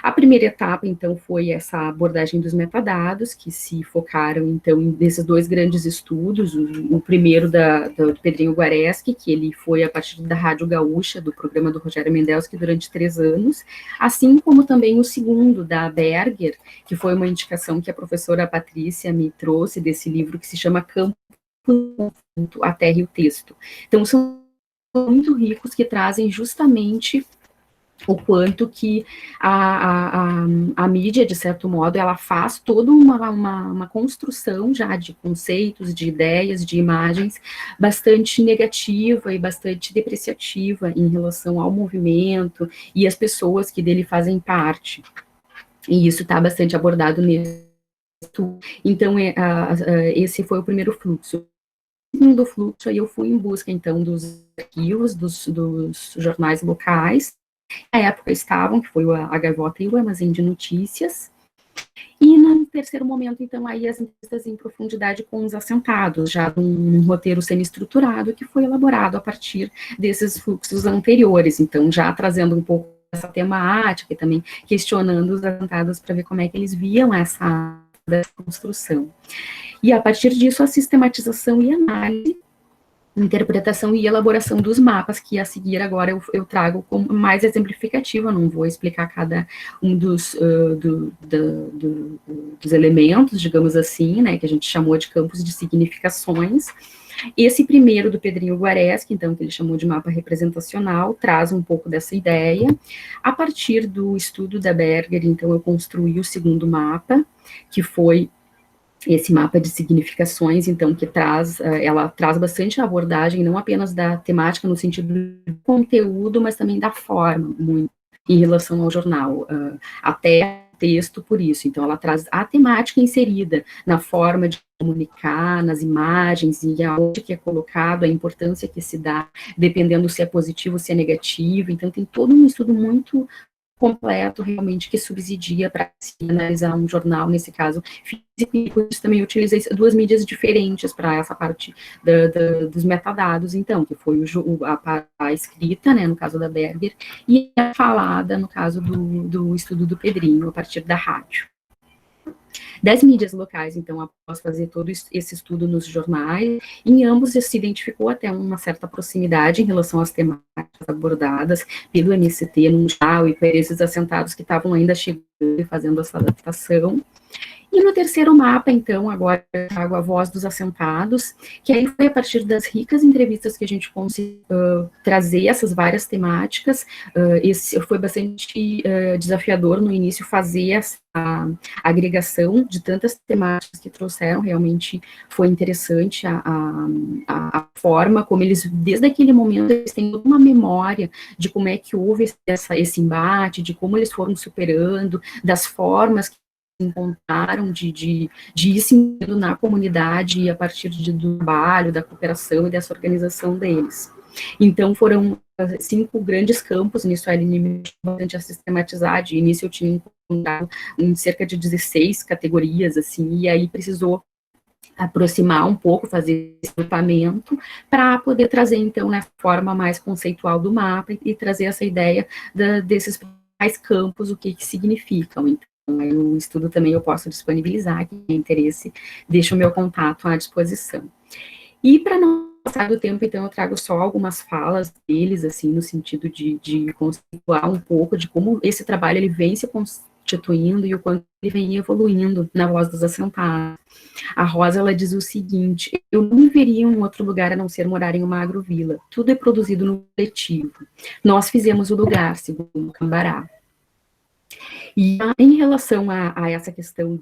A primeira etapa, então, foi essa abordagem dos metadados, que se focaram, então, nesses dois grandes estudos, o primeiro do Pedrinho Guareschi, que ele foi a partir da Rádio Gaúcha, do programa do Rogério Mendelski, durante 3 anos, assim como também o segundo, da Berger, que foi uma indicação que a professora Patrícia me trouxe desse livro, que se chama Campo, a Terra e o Texto. Então, são muito ricos, que trazem justamente o quanto que a mídia, de certo modo, ela faz toda uma construção já de conceitos, de ideias, de imagens, bastante negativa e bastante depreciativa em relação ao movimento e as pessoas que dele fazem parte. E isso está bastante abordado nesse. Então, esse foi o primeiro fluxo. O segundo fluxo, aí eu fui em busca, então, dos arquivos, dos jornais locais, na época estavam, que foi a Gaivota e o Armazém de Notícias, e no terceiro momento, então, aí as entrevistas em profundidade com os assentados, já num roteiro semi-estruturado, que foi elaborado a partir desses fluxos anteriores, então, já trazendo um pouco essa temática e também questionando os assentados para ver como é que eles viam essa construção. E a partir disso, a sistematização e análise, interpretação e elaboração dos mapas, que a seguir agora eu trago como mais exemplificativa, não vou explicar cada um dos elementos, digamos assim, né, que a gente chamou de campos de significações. Esse primeiro do Pedrinho Guareschi, então, que ele chamou de mapa representacional, traz um pouco dessa ideia. A partir do estudo da Berger, então, eu construí o segundo mapa, que foi esse mapa de significações, então, que ela traz bastante a abordagem, não apenas da temática no sentido do conteúdo, mas também da forma, muito, em relação ao jornal, até texto por isso. Então, ela traz a temática inserida na forma de comunicar, nas imagens, e aonde que é colocado, a importância que se dá, dependendo se é positivo, se é negativo. Então, tem todo um estudo muito completo, realmente, que subsidia para se analisar um jornal, nesse caso físico, e por isso também utilizei 2 mídias diferentes para essa parte dos metadados, então, que foi a escrita, né, no caso da Berger, e a falada, no caso do estudo do Pedrinho, a partir da rádio. Das mídias locais, então, após fazer todo esse estudo nos jornais, em ambos se identificou até uma certa proximidade em relação às temáticas abordadas pelo MST no geral e por esses assentados que estavam ainda chegando e fazendo essa adaptação. E no terceiro mapa, então, agora eu trago a voz dos assentados, que aí foi a partir das ricas entrevistas que a gente conseguiu trazer essas várias temáticas. Esse foi bastante desafiador no início fazer essa agregação de tantas temáticas que trouxeram, realmente foi interessante a forma como eles, desde aquele momento, eles têm toda uma memória de como é que houve esse embate, de como eles foram superando, das formas que encontraram de ir se envolvendo na comunidade e a partir do trabalho, da cooperação e dessa organização deles. Então, foram 5 grandes campos, nisso a Aline me ajudou bastante a sistematizar, de início eu tinha encontrado em cerca de 16 categorias, assim, e aí precisou aproximar um pouco, fazer esse grupamento, para poder trazer, então, na forma mais conceitual do mapa e trazer essa ideia desses campos, o que significam. Então, aí o estudo também eu posso disponibilizar, quem tem interesse, deixa o meu contato à disposição. E para não passar do tempo, então, eu trago só algumas falas deles, assim, no sentido de conceituar um pouco de como esse trabalho ele vem se constituindo e o quanto ele vem evoluindo na Voz dos Assentados. A Rosa, ela diz o seguinte: eu não viveria em um outro lugar a não ser morar em uma agrovila. Tudo é produzido no coletivo. Nós fizemos o lugar, segundo o Cambará. E em relação a essa questão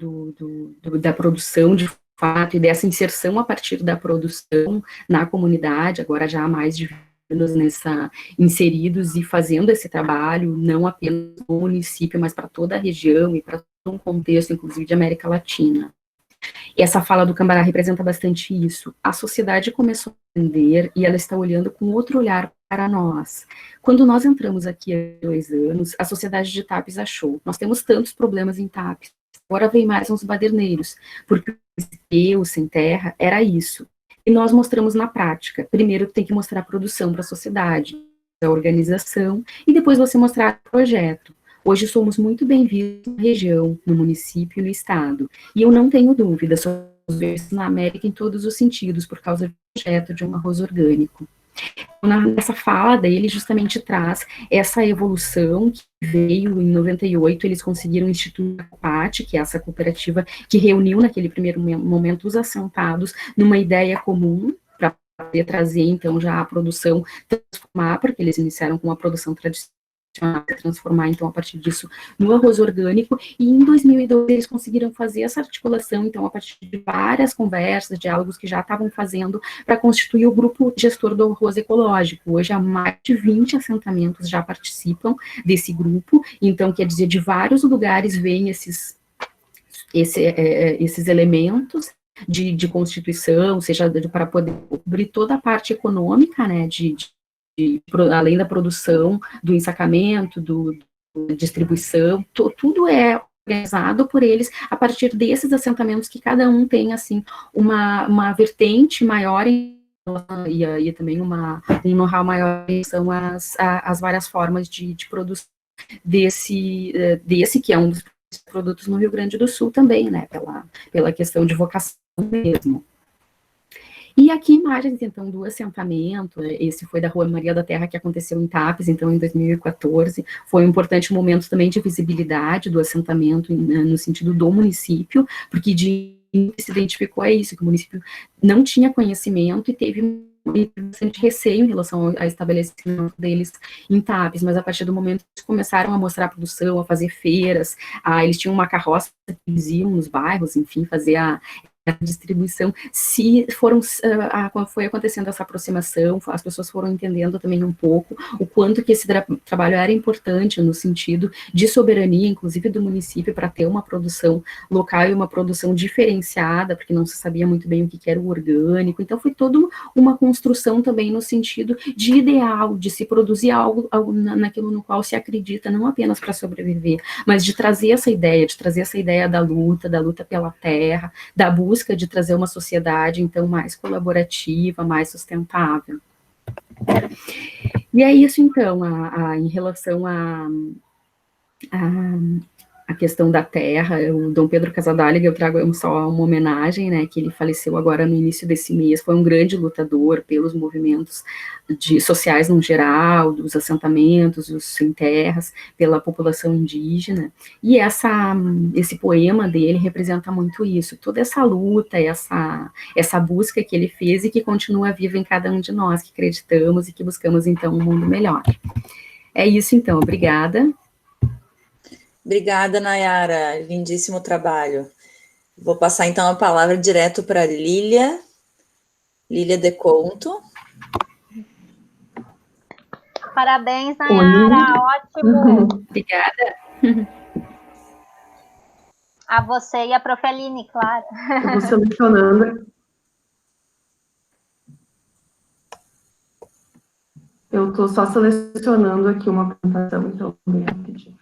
da produção de fato e dessa inserção a partir da produção na comunidade, agora já há mais de anos inseridos e fazendo esse trabalho, não apenas no município, mas para toda a região e para todo um contexto, inclusive de América Latina. E essa fala do Cambará representa bastante isso. A sociedade começou a entender e ela está olhando com outro olhar para nós. Quando nós entramos aqui há 2 anos, a sociedade de Tapes achou, nós temos tantos problemas em Tapes, agora vem mais uns baderneiros, porque o sem terra era isso. E nós mostramos na prática. Primeiro tem que mostrar a produção para a sociedade, a organização, e depois você mostrar o projeto. Hoje somos muito bem-vindos na região, no município e no estado. E eu não tenho dúvida, somos vistos na América em todos os sentidos, por causa do projeto de um arroz orgânico. Nessa fala dele, justamente traz essa evolução que veio em 98, eles conseguiram instituir a COPAT, que é essa cooperativa que reuniu naquele primeiro momento os assentados numa ideia comum, para poder trazer, então, já a produção, transformar, porque eles iniciaram com a produção tradicional, transformar, então, a partir disso, no arroz orgânico, e em 2002 eles conseguiram fazer essa articulação, então, a partir de várias conversas, diálogos que já estavam fazendo, para constituir o grupo gestor do arroz ecológico. Hoje, há mais de 20 assentamentos já participam desse grupo, então, quer dizer, de vários lugares vêm esses elementos de constituição, seja para poder cobrir toda a parte econômica, né, além da produção, do ensacamento, da distribuição, tudo é organizado por eles a partir desses assentamentos que cada um tem, assim, uma vertente maior e aí também um know-how maior são as várias formas de produção desse que é um dos produtos no Rio Grande do Sul também, né, pela questão de vocação mesmo. E aqui imagens, então, do assentamento, esse foi da Rua Maria da Terra, que aconteceu em Tapes, então, em 2014, foi um importante momento também de visibilidade do assentamento no sentido do município, porque se identificou isso, que o município não tinha conhecimento e teve bastante receio em relação ao estabelecimento deles em Tapes, mas a partir do momento que eles começaram a mostrar a produção, a fazer feiras, eles tinham uma carroça que eles iam nos bairros, enfim, fazer a distribuição, foi acontecendo essa aproximação, as pessoas foram entendendo também um pouco o quanto que esse trabalho era importante no sentido de soberania, inclusive do município, para ter uma produção local e uma produção diferenciada, porque não se sabia muito bem o que era o orgânico, então foi toda uma construção também no sentido de ideal, de se produzir algo naquilo no qual se acredita, não apenas para sobreviver, mas de trazer essa ideia da luta pela terra, da busca de trazer uma sociedade, então, mais colaborativa, mais sustentável. E é isso, então, em relação a questão da terra, o Dom Pedro Casadalga, eu trago só uma homenagem, né, que ele faleceu agora no início desse mês, foi um grande lutador pelos movimentos sociais no geral, dos assentamentos, dos sem terras, pela população indígena, e esse poema dele representa muito isso, toda essa luta, essa busca que ele fez e que continua viva em cada um de nós, que acreditamos e que buscamos, então, um mundo melhor. É isso, então, obrigada. Obrigada, Nayara, lindíssimo trabalho. Vou passar, então, a palavra direto para Lília Deconto. Parabéns, Nayara, ótimo. Obrigada. A você e a Prof. Aline, claro. Eu vou selecionando. Eu estou só selecionando aqui uma apresentação, então, bem rapidinho.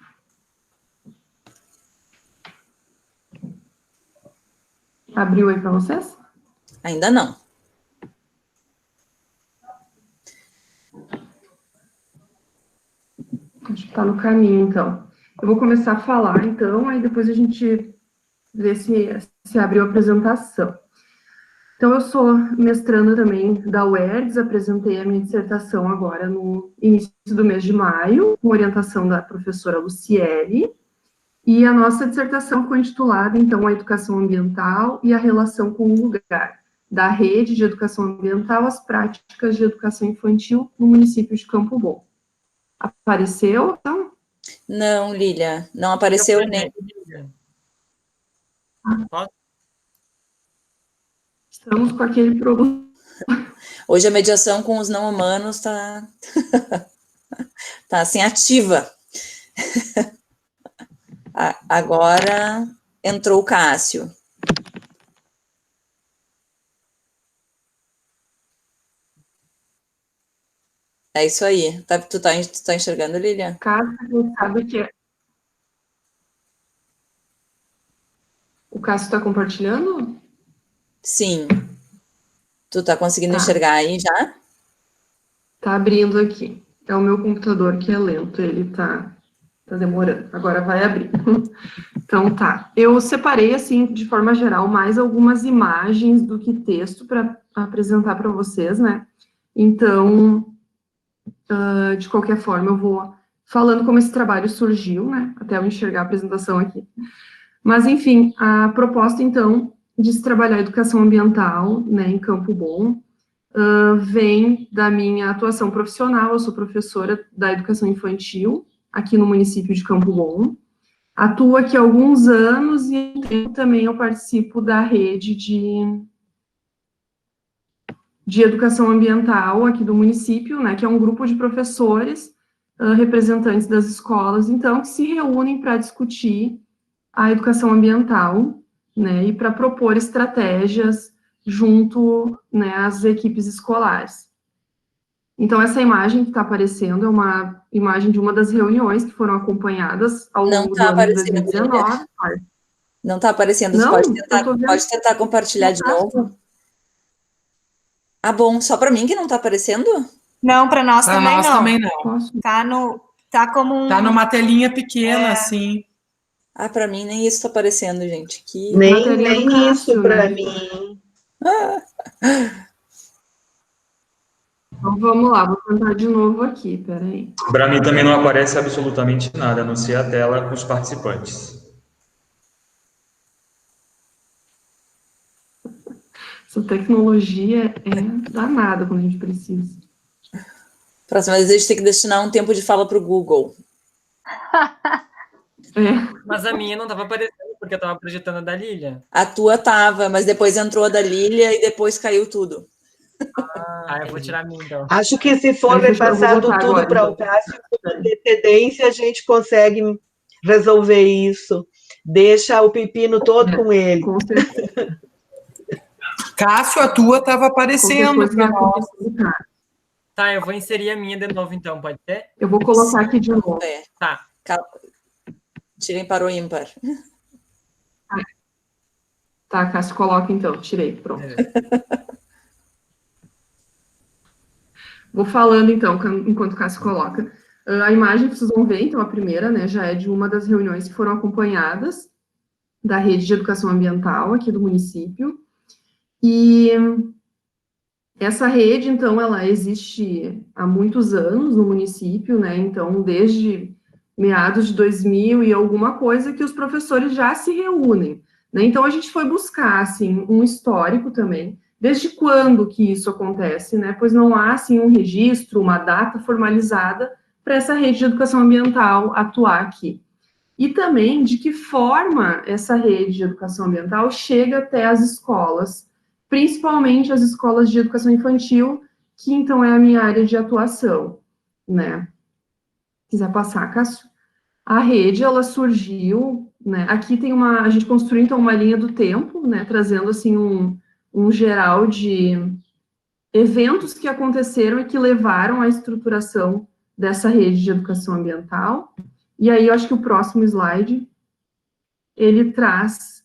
Abriu aí para vocês? Ainda não. Acho que está no caminho, então. Eu vou começar a falar, então, aí depois a gente vê se abriu a apresentação. Então, eu sou mestranda também da UERGS, apresentei a minha dissertação agora no início do mês de maio, com orientação da professora Luciele, e a nossa dissertação foi intitulada, então, A Educação Ambiental e a Relação com o Lugar, da Rede de Educação Ambiental às Práticas de Educação Infantil no município de Campo Bom. Apareceu, então? Não, Lília, não apareceu nem... Estamos com aquele problema. Hoje a mediação com os não humanos está tá assim, ativa. Agora entrou o Cássio. É isso aí. Tu tá enxergando, Lília? Cássio, sabe que é... O Cássio está compartilhando? Sim. Tu tá conseguindo enxergar aí já? Tá abrindo aqui. É o meu computador que é lento, ele tá demorando. Agora vai abrir. Então tá. Eu separei, assim, de forma geral, mais algumas imagens do que texto para apresentar para vocês, né? Então, de qualquer forma, eu vou falando como esse trabalho surgiu, né? Até eu enxergar a apresentação aqui. Mas, enfim, a proposta, então, de se trabalhar a educação ambiental, né, em Campo Bom, vem da minha atuação profissional. Eu sou professora da educação infantil aqui no município de Campo Bom. Atuo aqui há alguns anos e também eu participo da rede de educação ambiental aqui do município, né, que é um grupo de professores, representantes das escolas, então, que se reúnem para discutir a educação ambiental, né, e para propor estratégias junto, né, às equipes escolares. Então, essa imagem que está aparecendo é uma imagem de uma das reuniões que foram acompanhadas ao longo do ano de 2019. Não está aparecendo, não, pode tentar compartilhar de novo? Ah, bom, só para mim que não está aparecendo? Não, para nós também não. Para nós também não. Tá como um... Tá numa telinha pequena, assim. Ah, para mim nem isso está aparecendo, gente. Nem isso para mim. Então, vamos lá, vou tentar de novo aqui, peraí. Para mim também não aparece absolutamente nada, a não ser a tela com os participantes. Essa tecnologia é danada quando a gente precisa. Próxima vez a gente tem que destinar um tempo de fala para o Google. Mas a minha não estava aparecendo, porque eu estava projetando a da Lília. A tua estava, mas depois entrou a da Lília e depois caiu tudo. Eu vou tirar a minha, então. Acho que se for repassado tudo para o Cássio, com antecedência, a gente consegue resolver isso. Deixa o pepino todo com ele. Com certeza. Cássio, a tua estava aparecendo. Tá, eu vou inserir a minha de novo, então, pode ser? Eu vou colocar aqui de novo. Tá. Tirem para o ímpar. Tá, Cássio, coloca então. Tirei, pronto. Vou falando, então, enquanto o Cássio coloca. A imagem que vocês vão ver, então, a primeira, né, já é de uma das reuniões que foram acompanhadas da rede de educação ambiental aqui do município. E essa rede, então, ela existe há muitos anos no município, né, então, desde meados de 2000 e alguma coisa que os professores já se reúnem, né, então a gente foi buscar, assim, um histórico também, desde quando que isso acontece, né, pois não há, assim, um registro, uma data formalizada para essa rede de educação ambiental atuar aqui. E também de que forma essa rede de educação ambiental chega até as escolas, principalmente as escolas de educação infantil, que então é a minha área de atuação, né. Quiser passar, Cássio? A rede, ela surgiu, né, aqui tem a gente construiu, então, uma linha do tempo, né, trazendo, assim, um geral de eventos que aconteceram e que levaram à estruturação dessa rede de educação ambiental. E aí, eu acho que o próximo slide, ele traz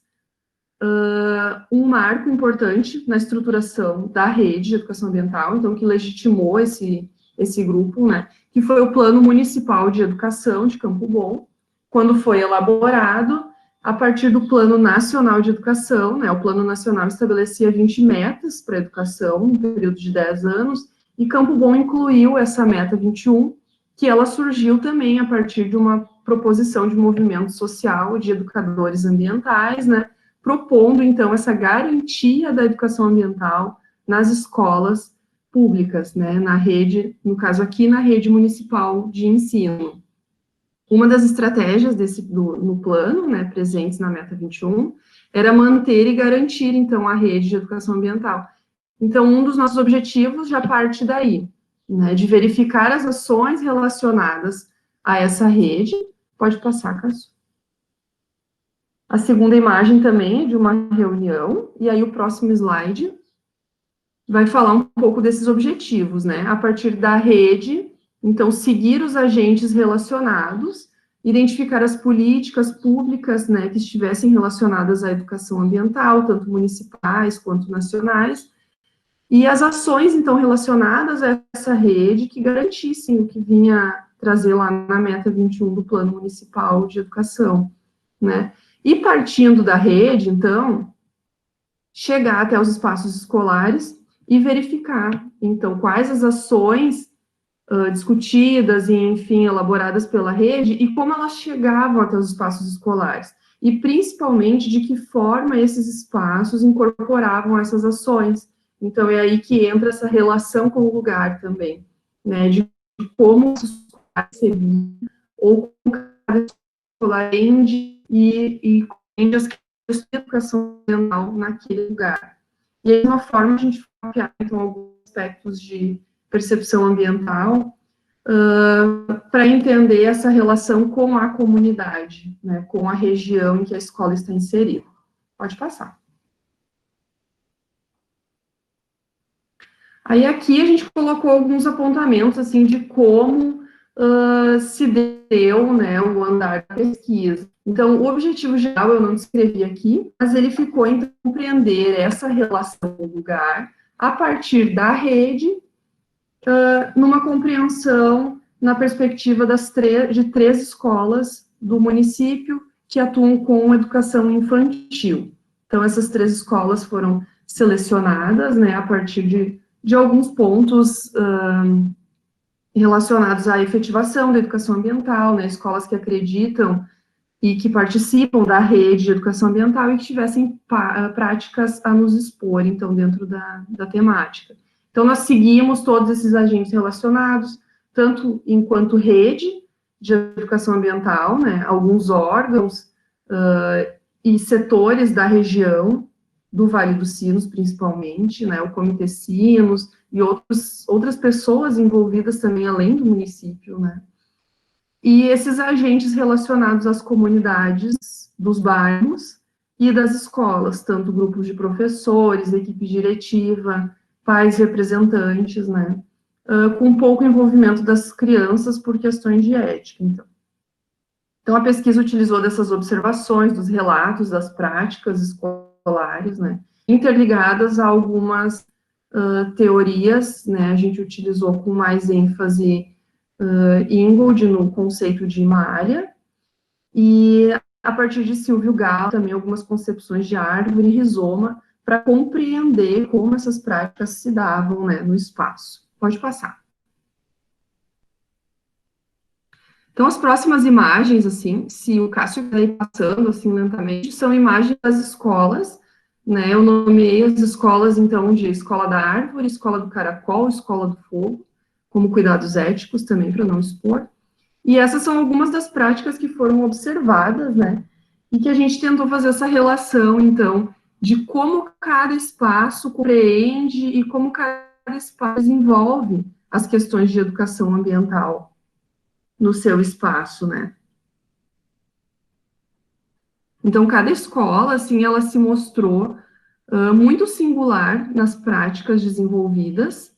um marco importante na estruturação da rede de educação ambiental, então, que legitimou esse esse grupo, né, que foi o Plano Municipal de Educação de Campo Bom, quando foi elaborado a partir do Plano Nacional de Educação, né, o Plano Nacional estabelecia 20 metas para a educação, no período de 10 anos, e Campo Bom incluiu essa meta 21, que ela surgiu também a partir de uma proposição de movimento social de educadores ambientais, né, propondo, então, essa garantia da educação ambiental nas escolas públicas, né, na rede, no caso aqui, na rede municipal de ensino. Uma das estratégias no plano, né, presentes na meta 21, era manter e garantir, então, a rede de educação ambiental. Então, um dos nossos objetivos já parte daí, né, de verificar as ações relacionadas a essa rede. Pode passar, Cássio. A segunda imagem também é de uma reunião, e aí o próximo slide vai falar um pouco desses objetivos, né, a partir da rede, então, seguir os agentes relacionados, identificar as políticas públicas, né, que estivessem relacionadas à educação ambiental, tanto municipais quanto nacionais, e as ações, então, relacionadas a essa rede que garantissem o que vinha trazer lá na meta 21 do Plano Municipal de Educação, né. E partindo da rede, então, chegar até os espaços escolares e verificar, então, quais as ações discutidas e, enfim, elaboradas pela rede e como elas chegavam até os espaços escolares. E, principalmente, de que forma esses espaços incorporavam essas ações. Então, é aí que entra essa relação com o lugar também, né, de como os escolares serviam, ou como cada escolar entende e entende as questões de educação ambiental naquele lugar. E aí, de uma forma, a gente vai mapear, então, alguns aspectos de percepção ambiental, para entender essa relação com a comunidade, né, com a região em que a escola está inserida. Pode passar. Aí aqui a gente colocou alguns apontamentos, assim, de como se deu, né, o andar da pesquisa. Então, o objetivo geral eu não descrevi aqui, mas ele ficou em compreender essa relação do lugar a partir da rede, numa compreensão na perspectiva de 3 escolas do município que atuam com educação infantil. Então, essas 3 escolas foram selecionadas, né, a partir de alguns pontos relacionados à efetivação da educação ambiental, né, escolas que acreditam e que participam da rede de educação ambiental e que tivessem práticas a nos expor, então, dentro da temática. Então, nós seguimos todos esses agentes relacionados, tanto enquanto rede de educação ambiental, né, alguns órgãos e setores da região, do Vale dos Sinos, principalmente, né, o Comitê Sinos e outras pessoas envolvidas também, além do município, né. E esses agentes relacionados às comunidades dos bairros e das escolas, tanto grupos de professores, equipe diretiva, pais representantes, né, com pouco envolvimento das crianças por questões de ética, então. Então, a pesquisa utilizou dessas observações, dos relatos, das práticas escolares, né, interligadas a algumas teorias, né, a gente utilizou com mais ênfase Ingold no conceito de malha, e a partir de Silvio Galo, também algumas concepções de árvore e rizoma, para compreender como essas práticas se davam, né, no espaço. Pode passar. Então, as próximas imagens, assim, se o Cássio quiser ir passando, assim, lentamente, são imagens das escolas, né, eu nomeei as escolas, então, de Escola da Árvore, Escola do Caracol, Escola do Fogo, como cuidados éticos também, para não expor. E essas são algumas das práticas que foram observadas, né, e que a gente tentou fazer essa relação, então, de como cada espaço compreende e como cada espaço desenvolve as questões de educação ambiental no seu espaço, né. Então, cada escola, assim, ela se mostrou muito singular nas práticas desenvolvidas,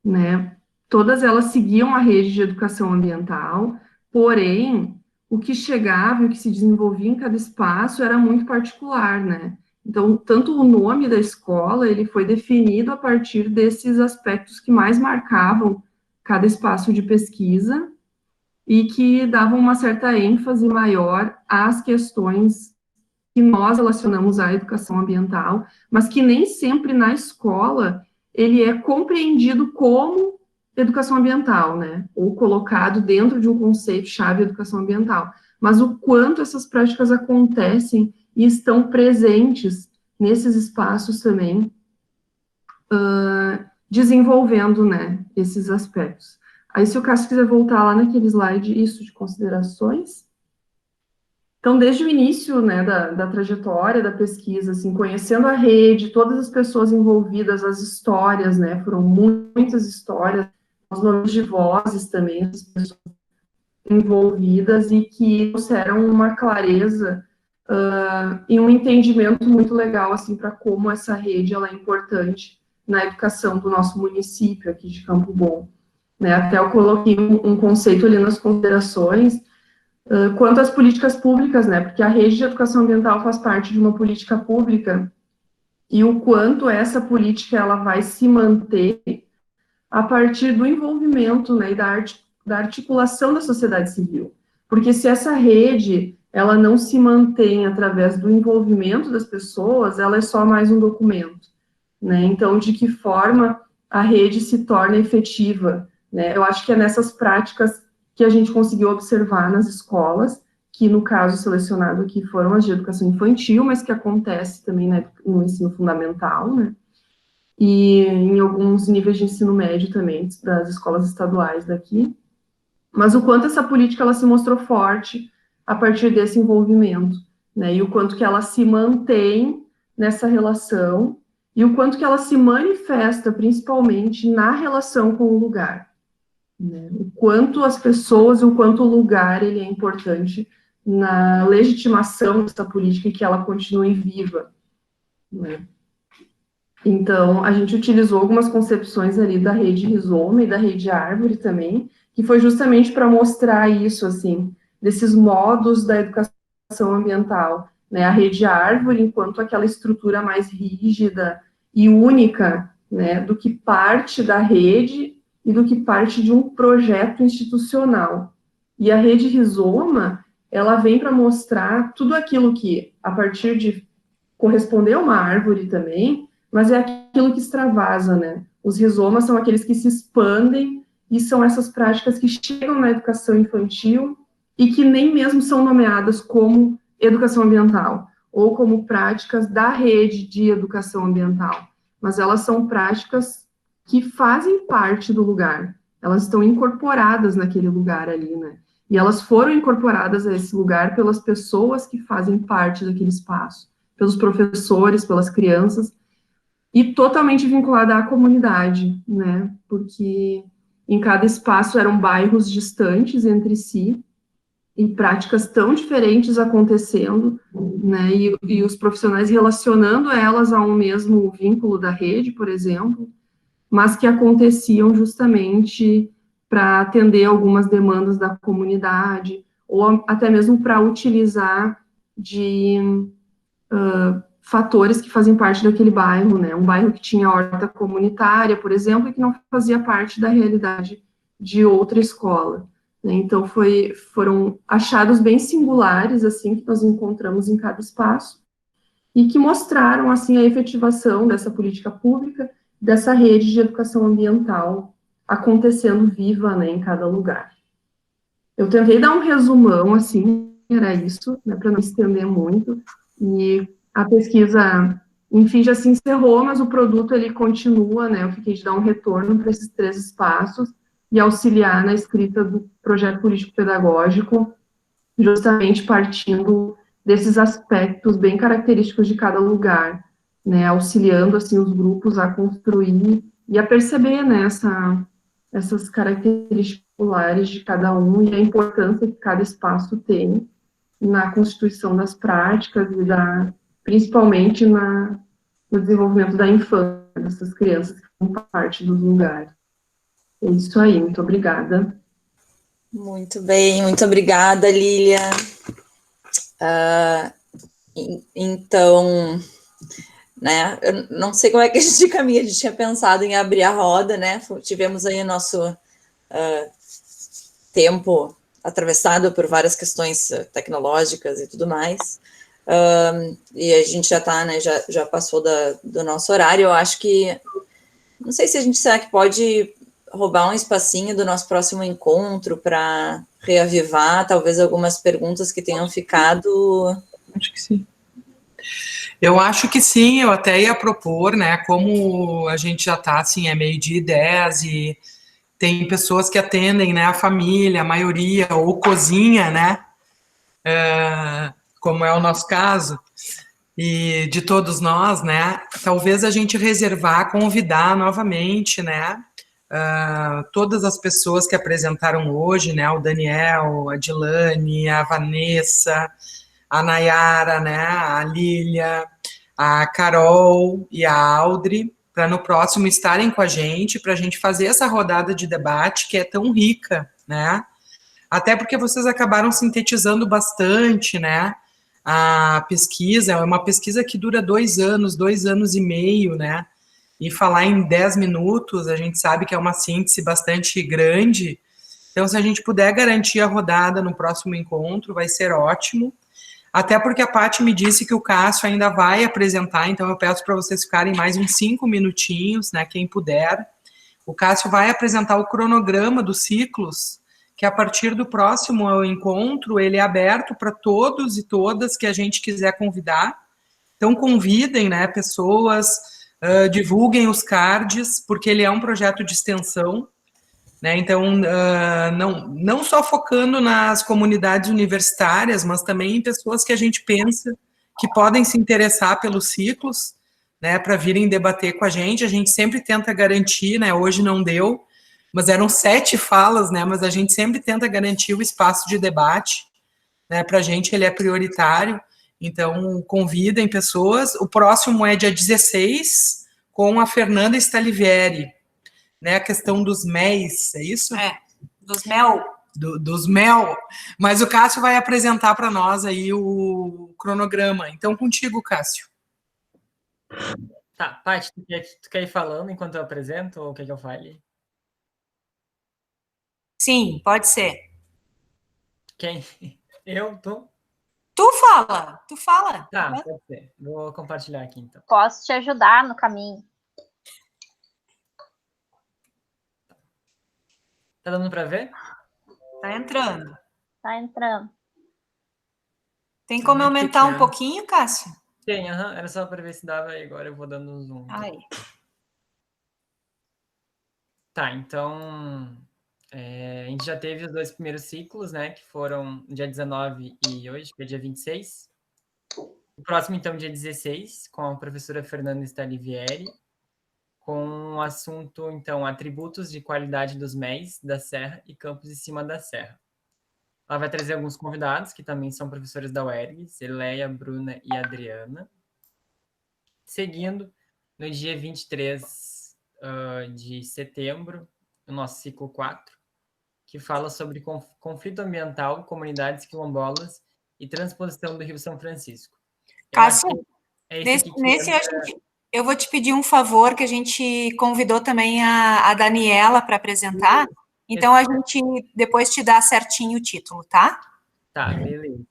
né, todas elas seguiam a rede de educação ambiental, porém, o que chegava e o que se desenvolvia em cada espaço era muito particular, né. Então, tanto o nome da escola, ele foi definido a partir desses aspectos que mais marcavam cada espaço de pesquisa e que davam uma certa ênfase maior às questões que nós relacionamos à educação ambiental, mas que nem sempre na escola ele é compreendido como educação ambiental, né? Ou colocado dentro de um conceito-chave educação ambiental. Mas o quanto essas práticas acontecem e estão presentes nesses espaços também, desenvolvendo, né, esses aspectos. Aí, se o Cássio quiser voltar lá naquele slide, isso de considerações. Então, desde o início, né, da trajetória da pesquisa, assim, conhecendo a rede, todas as pessoas envolvidas, as histórias, né, foram muitas histórias, os nomes de vozes também, as pessoas envolvidas, e que trouxeram uma clareza e um entendimento muito legal, assim, para como essa rede, ela é importante na educação do nosso município aqui de Campo Bom. Né, até eu coloquei um conceito ali nas considerações, quanto às políticas públicas, né, porque a rede de educação ambiental faz parte de uma política pública, e o quanto essa política ela vai se manter a partir do envolvimento, né, e da articulação da sociedade civil. Porque se essa rede, ela não se mantém através do envolvimento das pessoas, ela é só mais um documento, né, então de que forma a rede se torna efetiva, né, eu acho que é nessas práticas que a gente conseguiu observar nas escolas, que no caso selecionado aqui foram as de educação infantil, mas que acontece também, né, no ensino fundamental, né, e em alguns níveis de ensino médio também, das escolas estaduais daqui, mas o quanto essa política ela se mostrou forte a partir desse envolvimento, né, e o quanto que ela se mantém nessa relação, e o quanto que ela se manifesta principalmente na relação com o lugar. Né, o quanto as pessoas e o quanto o lugar ele é importante na legitimação dessa política e que ela continue viva. Né. Então, a gente utilizou algumas concepções ali da rede rizoma e da rede árvore também, que foi justamente para mostrar isso, assim, desses modos da educação ambiental. Né, a rede árvore enquanto aquela estrutura mais rígida e única, né, do que parte da rede e do que parte de um projeto institucional. E a rede rizoma, ela vem para mostrar tudo aquilo que, a partir de corresponder a uma árvore também, mas é aquilo que extravasa, né? Os rizomas são aqueles que se expandem e são essas práticas que chegam na educação infantil e que nem mesmo são nomeadas como educação ambiental ou como práticas da rede de educação ambiental, mas elas são práticas que fazem parte do lugar, elas estão incorporadas naquele lugar ali, né? E elas foram incorporadas a esse lugar pelas pessoas que fazem parte daquele espaço, pelos professores, pelas crianças, e totalmente vinculada à comunidade, né? Porque em cada espaço eram bairros distantes entre si, e práticas tão diferentes acontecendo, né? E os profissionais relacionando elas a um mesmo vínculo da rede, por exemplo, mas que aconteciam justamente para atender algumas demandas da comunidade, ou até mesmo para utilizar de fatores que fazem parte daquele bairro, né? Um bairro que tinha horta comunitária, por exemplo, e que não fazia parte da realidade de outra escola. Né? Então, foram achados bem singulares, assim, que nós encontramos em cada espaço, e que mostraram, assim, a efetivação dessa política pública, dessa rede de educação ambiental acontecendo viva, né, em cada lugar. Eu tentei dar um resumão, assim, era isso, né, para não estender muito, e a pesquisa, enfim, já se encerrou, mas o produto, ele continua, né, eu fiquei de dar um retorno para esses 3 espaços e auxiliar na escrita do projeto político-pedagógico, justamente partindo desses aspectos bem característicos de cada lugar, né, auxiliando, assim, os grupos a construir e a perceber, né, essas características populares de cada um e a importância que cada espaço tem na constituição das práticas e principalmente no desenvolvimento da infância dessas crianças que são parte dos lugares. É isso aí, muito obrigada. Muito bem, muito obrigada, Lília. Então, né, eu não sei como é que a gente caminha, a gente tinha pensado em abrir a roda, né, tivemos aí o nosso tempo atravessado por várias questões tecnológicas e tudo mais, e a gente já está, né, já passou do nosso horário. Eu acho que, não sei se a gente será que pode roubar um espacinho do nosso próximo encontro para reavivar talvez algumas perguntas que tenham ficado. Acho que sim. Eu acho que sim, eu até ia propor, né, como a gente já está, assim, é 12:10 e tem pessoas que atendem, né, a família, a maioria, ou cozinha, né, como é o nosso caso, e de todos nós, né, talvez a gente reservar, convidar novamente, né, todas as pessoas que apresentaram hoje, né, o Daniel, a Dilane, a Vanessa, a Nayara, né, a Lília, a Carol e a Audrey, para no próximo estarem com a gente, para a gente fazer essa rodada de debate que é tão rica, né, até porque vocês acabaram sintetizando bastante, né, a pesquisa. É uma pesquisa que dura 2 anos, 2 anos e meio, né, e falar em 10 minutos, a gente sabe que é uma síntese bastante grande. Então, se a gente puder garantir a rodada no próximo encontro, vai ser ótimo. Até porque a Paty me disse que o Cássio ainda vai apresentar, então eu peço para vocês ficarem mais uns 5 minutinhos, né, quem puder. O Cássio vai apresentar o cronograma dos ciclos, que a partir do próximo encontro, ele é aberto para todos e todas que a gente quiser convidar. Então, convidem, né, pessoas, divulguem os cards, porque ele é um projeto de extensão, né, então, não só focando nas comunidades universitárias, mas também em pessoas que a gente pensa que podem se interessar pelos ciclos, né, para virem debater com a gente sempre tenta garantir, né, hoje não deu, mas eram 7 falas, né, mas a gente sempre tenta garantir o espaço de debate, né, para a gente ele é prioritário. Então, convidem pessoas. O próximo é dia 16, com a Fernanda Stalivieri, né, a questão dos MEIs, é isso? Dos MEL. Dos MEL. Mas o Cássio vai apresentar para nós aí o cronograma. Então, contigo, Cássio. Tá, Paty, tu quer ir falando enquanto eu apresento, ou quer que eu fale? Sim, pode ser. Quem? Eu? Tu? Tu fala. Tá, pode ser. Vou compartilhar aqui, então. Posso te ajudar no caminho. Tá dando para ver? Tá entrando. Tá entrando. Tem como aumentar um pouquinho, Cássio? Tem, era só para ver se dava, e agora eu vou dando um zoom. Aí. Tá, então... a gente já teve os 2 primeiros ciclos, né, que foram dia 19 e hoje, que é dia 26. O próximo, então, dia 16, com a professora Fernanda Stalivieri, com o assunto, então, atributos de qualidade dos MEIs da Serra e campos de cima da Serra. Ela vai trazer alguns convidados, que também são professores da UERGS, Eleia, Bruna e Adriana. Seguindo, no dia 23 de setembro, o nosso ciclo 4, que fala sobre conflito ambiental, comunidades quilombolas e transposição do Rio São Francisco. Cássio, eu vou te pedir um favor, que a gente convidou também a Daniela para apresentar, então a gente depois te dá certinho o título, tá? Tá, beleza.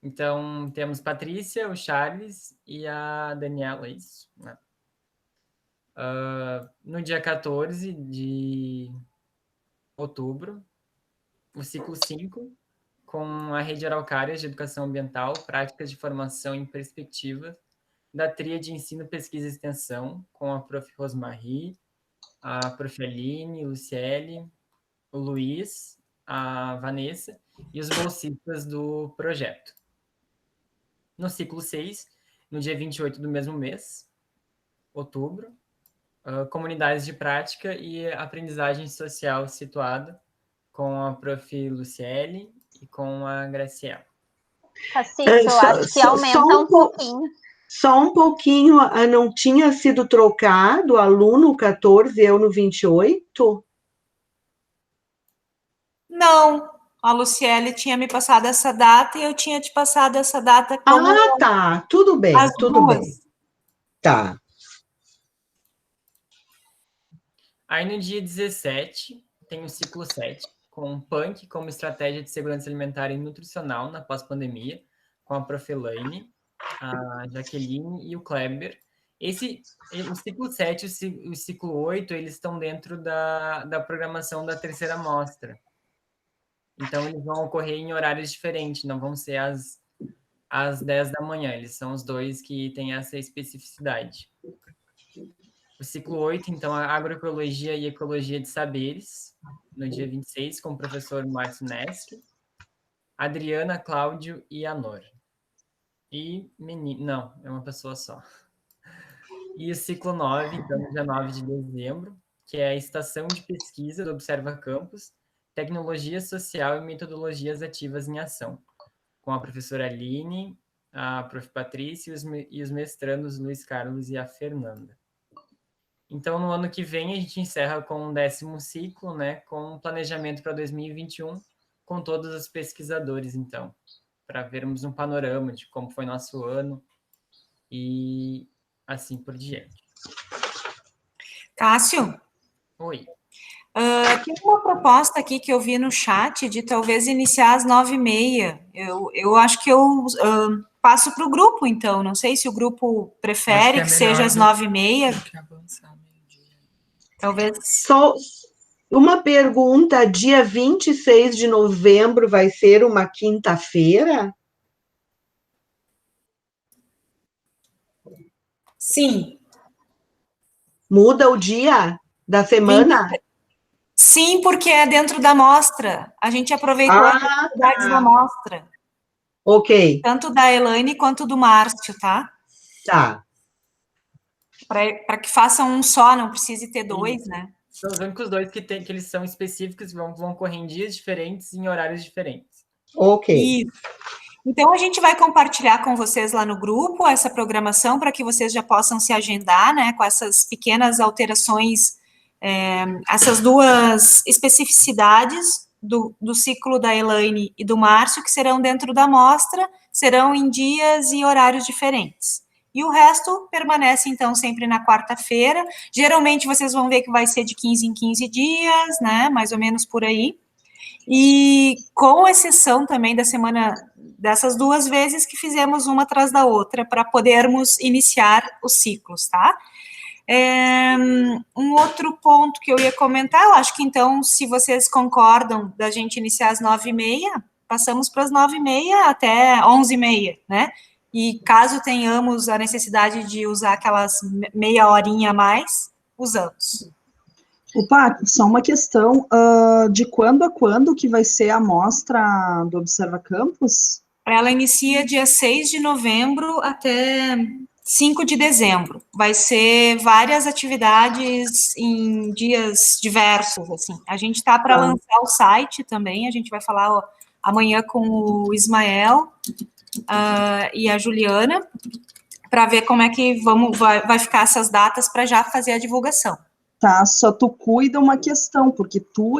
Então, temos Patrícia, o Charles e a Daniela, é isso, né? No dia 14 de outubro, o ciclo 5, com a Rede Araucárias de Educação Ambiental, Práticas de Formação em Perspectiva, da tríade Ensino, Pesquisa e Extensão, com a prof. Rosmarie, a prof. Aline, Luciele, o Luiz, a Vanessa e os bolsistas do projeto. No ciclo 6, no dia 28 do mesmo mês, outubro, comunidades de prática e aprendizagem social situada, com a prof. Luciele e com a Graciela. Cacito, eu acho que aumenta um pouquinho. Só um pouquinho, não tinha sido trocado aluno 14 e eu no 28? Não, a Luciele tinha me passado essa data e eu tinha te passado essa data como... Ah, tá, tudo bem, tudo bem. Tá. Aí no dia 17, tem o ciclo 7, com PANC como estratégia de segurança alimentar e nutricional na pós-pandemia, com a Prof. Elaine, a Jaqueline e o Kleber. O ciclo 7 e o ciclo 8, eles estão dentro da programação da terceira mostra. Então, eles vão ocorrer em horários diferentes, não vão ser às 10 da manhã, eles são os dois que têm essa especificidade. O ciclo 8, então, a agroecologia e ecologia de saberes, no dia 26, com o professor Márcio Neski, Adriana, Cláudio e Anor. E não, é uma pessoa só. E o ciclo 9, então, no dia 9 de dezembro, que é a estação de pesquisa do Observa Campus, Tecnologia Social e Metodologias Ativas em Ação, com a professora Aline, a prof. Patrícia e os mestrandos Luiz Carlos e a Fernanda. Então, no ano que vem, a gente encerra com o 10º ciclo, né, com planejamento para 2021, com todos os pesquisadores, então, para vermos um panorama de como foi nosso ano e assim por diante. Cássio? Oi. Tem uma proposta aqui que eu vi no chat de talvez iniciar às 9h30. Eu acho que eu passo para o grupo, então. Não sei se o grupo prefere que seja às 9h30. Talvez. Só uma pergunta: dia 26 de novembro vai ser uma quinta-feira? Sim. Muda o dia da semana? Sim, porque é dentro da mostra. A gente aproveitou as atividades da mostra. Ok. Tanto da Elaine quanto do Márcio, tá? Tá. Para que façam um só, não precise ter dois, né? São os únicos dois que eles são específicos, vão ocorrer em dias diferentes e em horários diferentes. Ok. Isso. Então, a gente vai compartilhar com vocês lá no grupo essa programação para que vocês já possam se agendar, né, com essas pequenas alterações, essas duas especificidades do ciclo da Elaine e do Márcio, que serão dentro da mostra, serão em dias e horários diferentes. E o resto permanece, então, sempre na quarta-feira. Geralmente, vocês vão ver que vai ser de 15 em 15 dias, né, mais ou menos por aí. E com exceção também da semana, dessas duas vezes que fizemos uma atrás da outra, para podermos iniciar os ciclos, tá? Um outro ponto que eu ia comentar, eu acho que então, se vocês concordam da gente iniciar às 9h30, passamos para as 9h30 até 11h30, né? E caso tenhamos a necessidade de usar aquelas meia horinha a mais, usamos. Opa, só uma questão, de quando a quando que vai ser a mostra do Observa Campus? Ela inicia dia 6 de novembro até 5 de dezembro. Vai ser várias atividades em dias diversos, assim. A gente está para lançar o site também, a gente vai falar amanhã com o Ismael e a Juliana, para ver como é que vai ficar essas datas para já fazer a divulgação. Tá, só tu cuida uma questão, porque tu,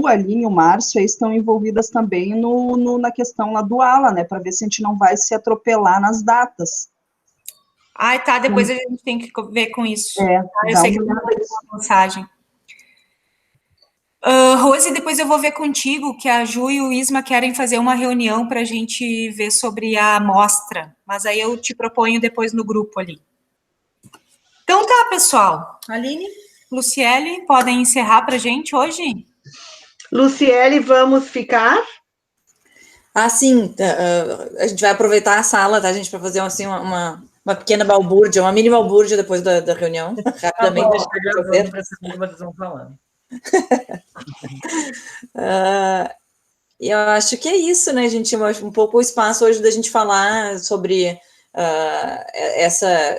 Aline e o Márcio aí estão envolvidas também na questão lá do ALA, né, para ver se a gente não vai se atropelar nas datas. Tá, depois a gente tem que ver com isso. Eu dá sei que eu vou mandar uma mensagem. Rose, depois eu vou ver contigo, que a Ju e o Isma querem fazer uma reunião para a gente ver sobre a amostra, mas aí eu te proponho depois no grupo ali. Então tá, pessoal. Aline? Luciele, podem encerrar para a gente hoje? Luciele, vamos ficar? Sim, a gente vai aproveitar a sala, tá, gente, para fazer assim, uma pequena balbúrdia, uma mini balbúrdia depois da reunião, rapidamente. Vocês vão falando. Eu acho que é isso, né, gente, um pouco o espaço hoje da gente falar sobre...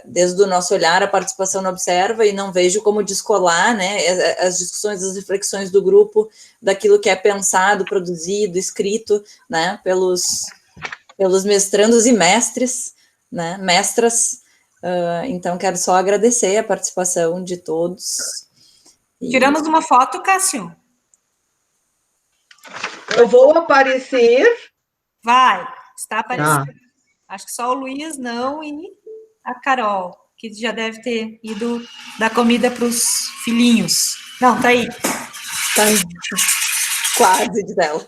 desde o nosso olhar, a participação no Observa, e não vejo como descolar, né, as discussões, as reflexões do grupo, daquilo que é pensado, produzido, escrito, né, pelos mestrandos e mestres, né, mestras. Então, quero só agradecer a participação de todos. Tiramos uma foto, Cássio? Eu vou aparecer? Vai, está aparecendo. Acho que só o Luiz não e a Carol, que já deve ter ido dar comida para os filhinhos. Não, tá aí. Tá quase de dela.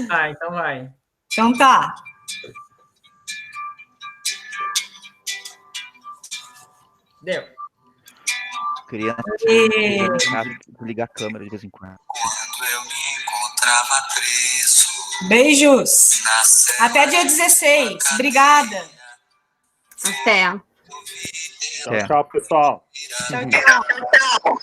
Ah, então vai. Então tá. Deu. Criança, ligar a câmera de vez em quando. Beijos. Até dia 16. Obrigada. Até. Tchau, pessoal. Tchau, tchau.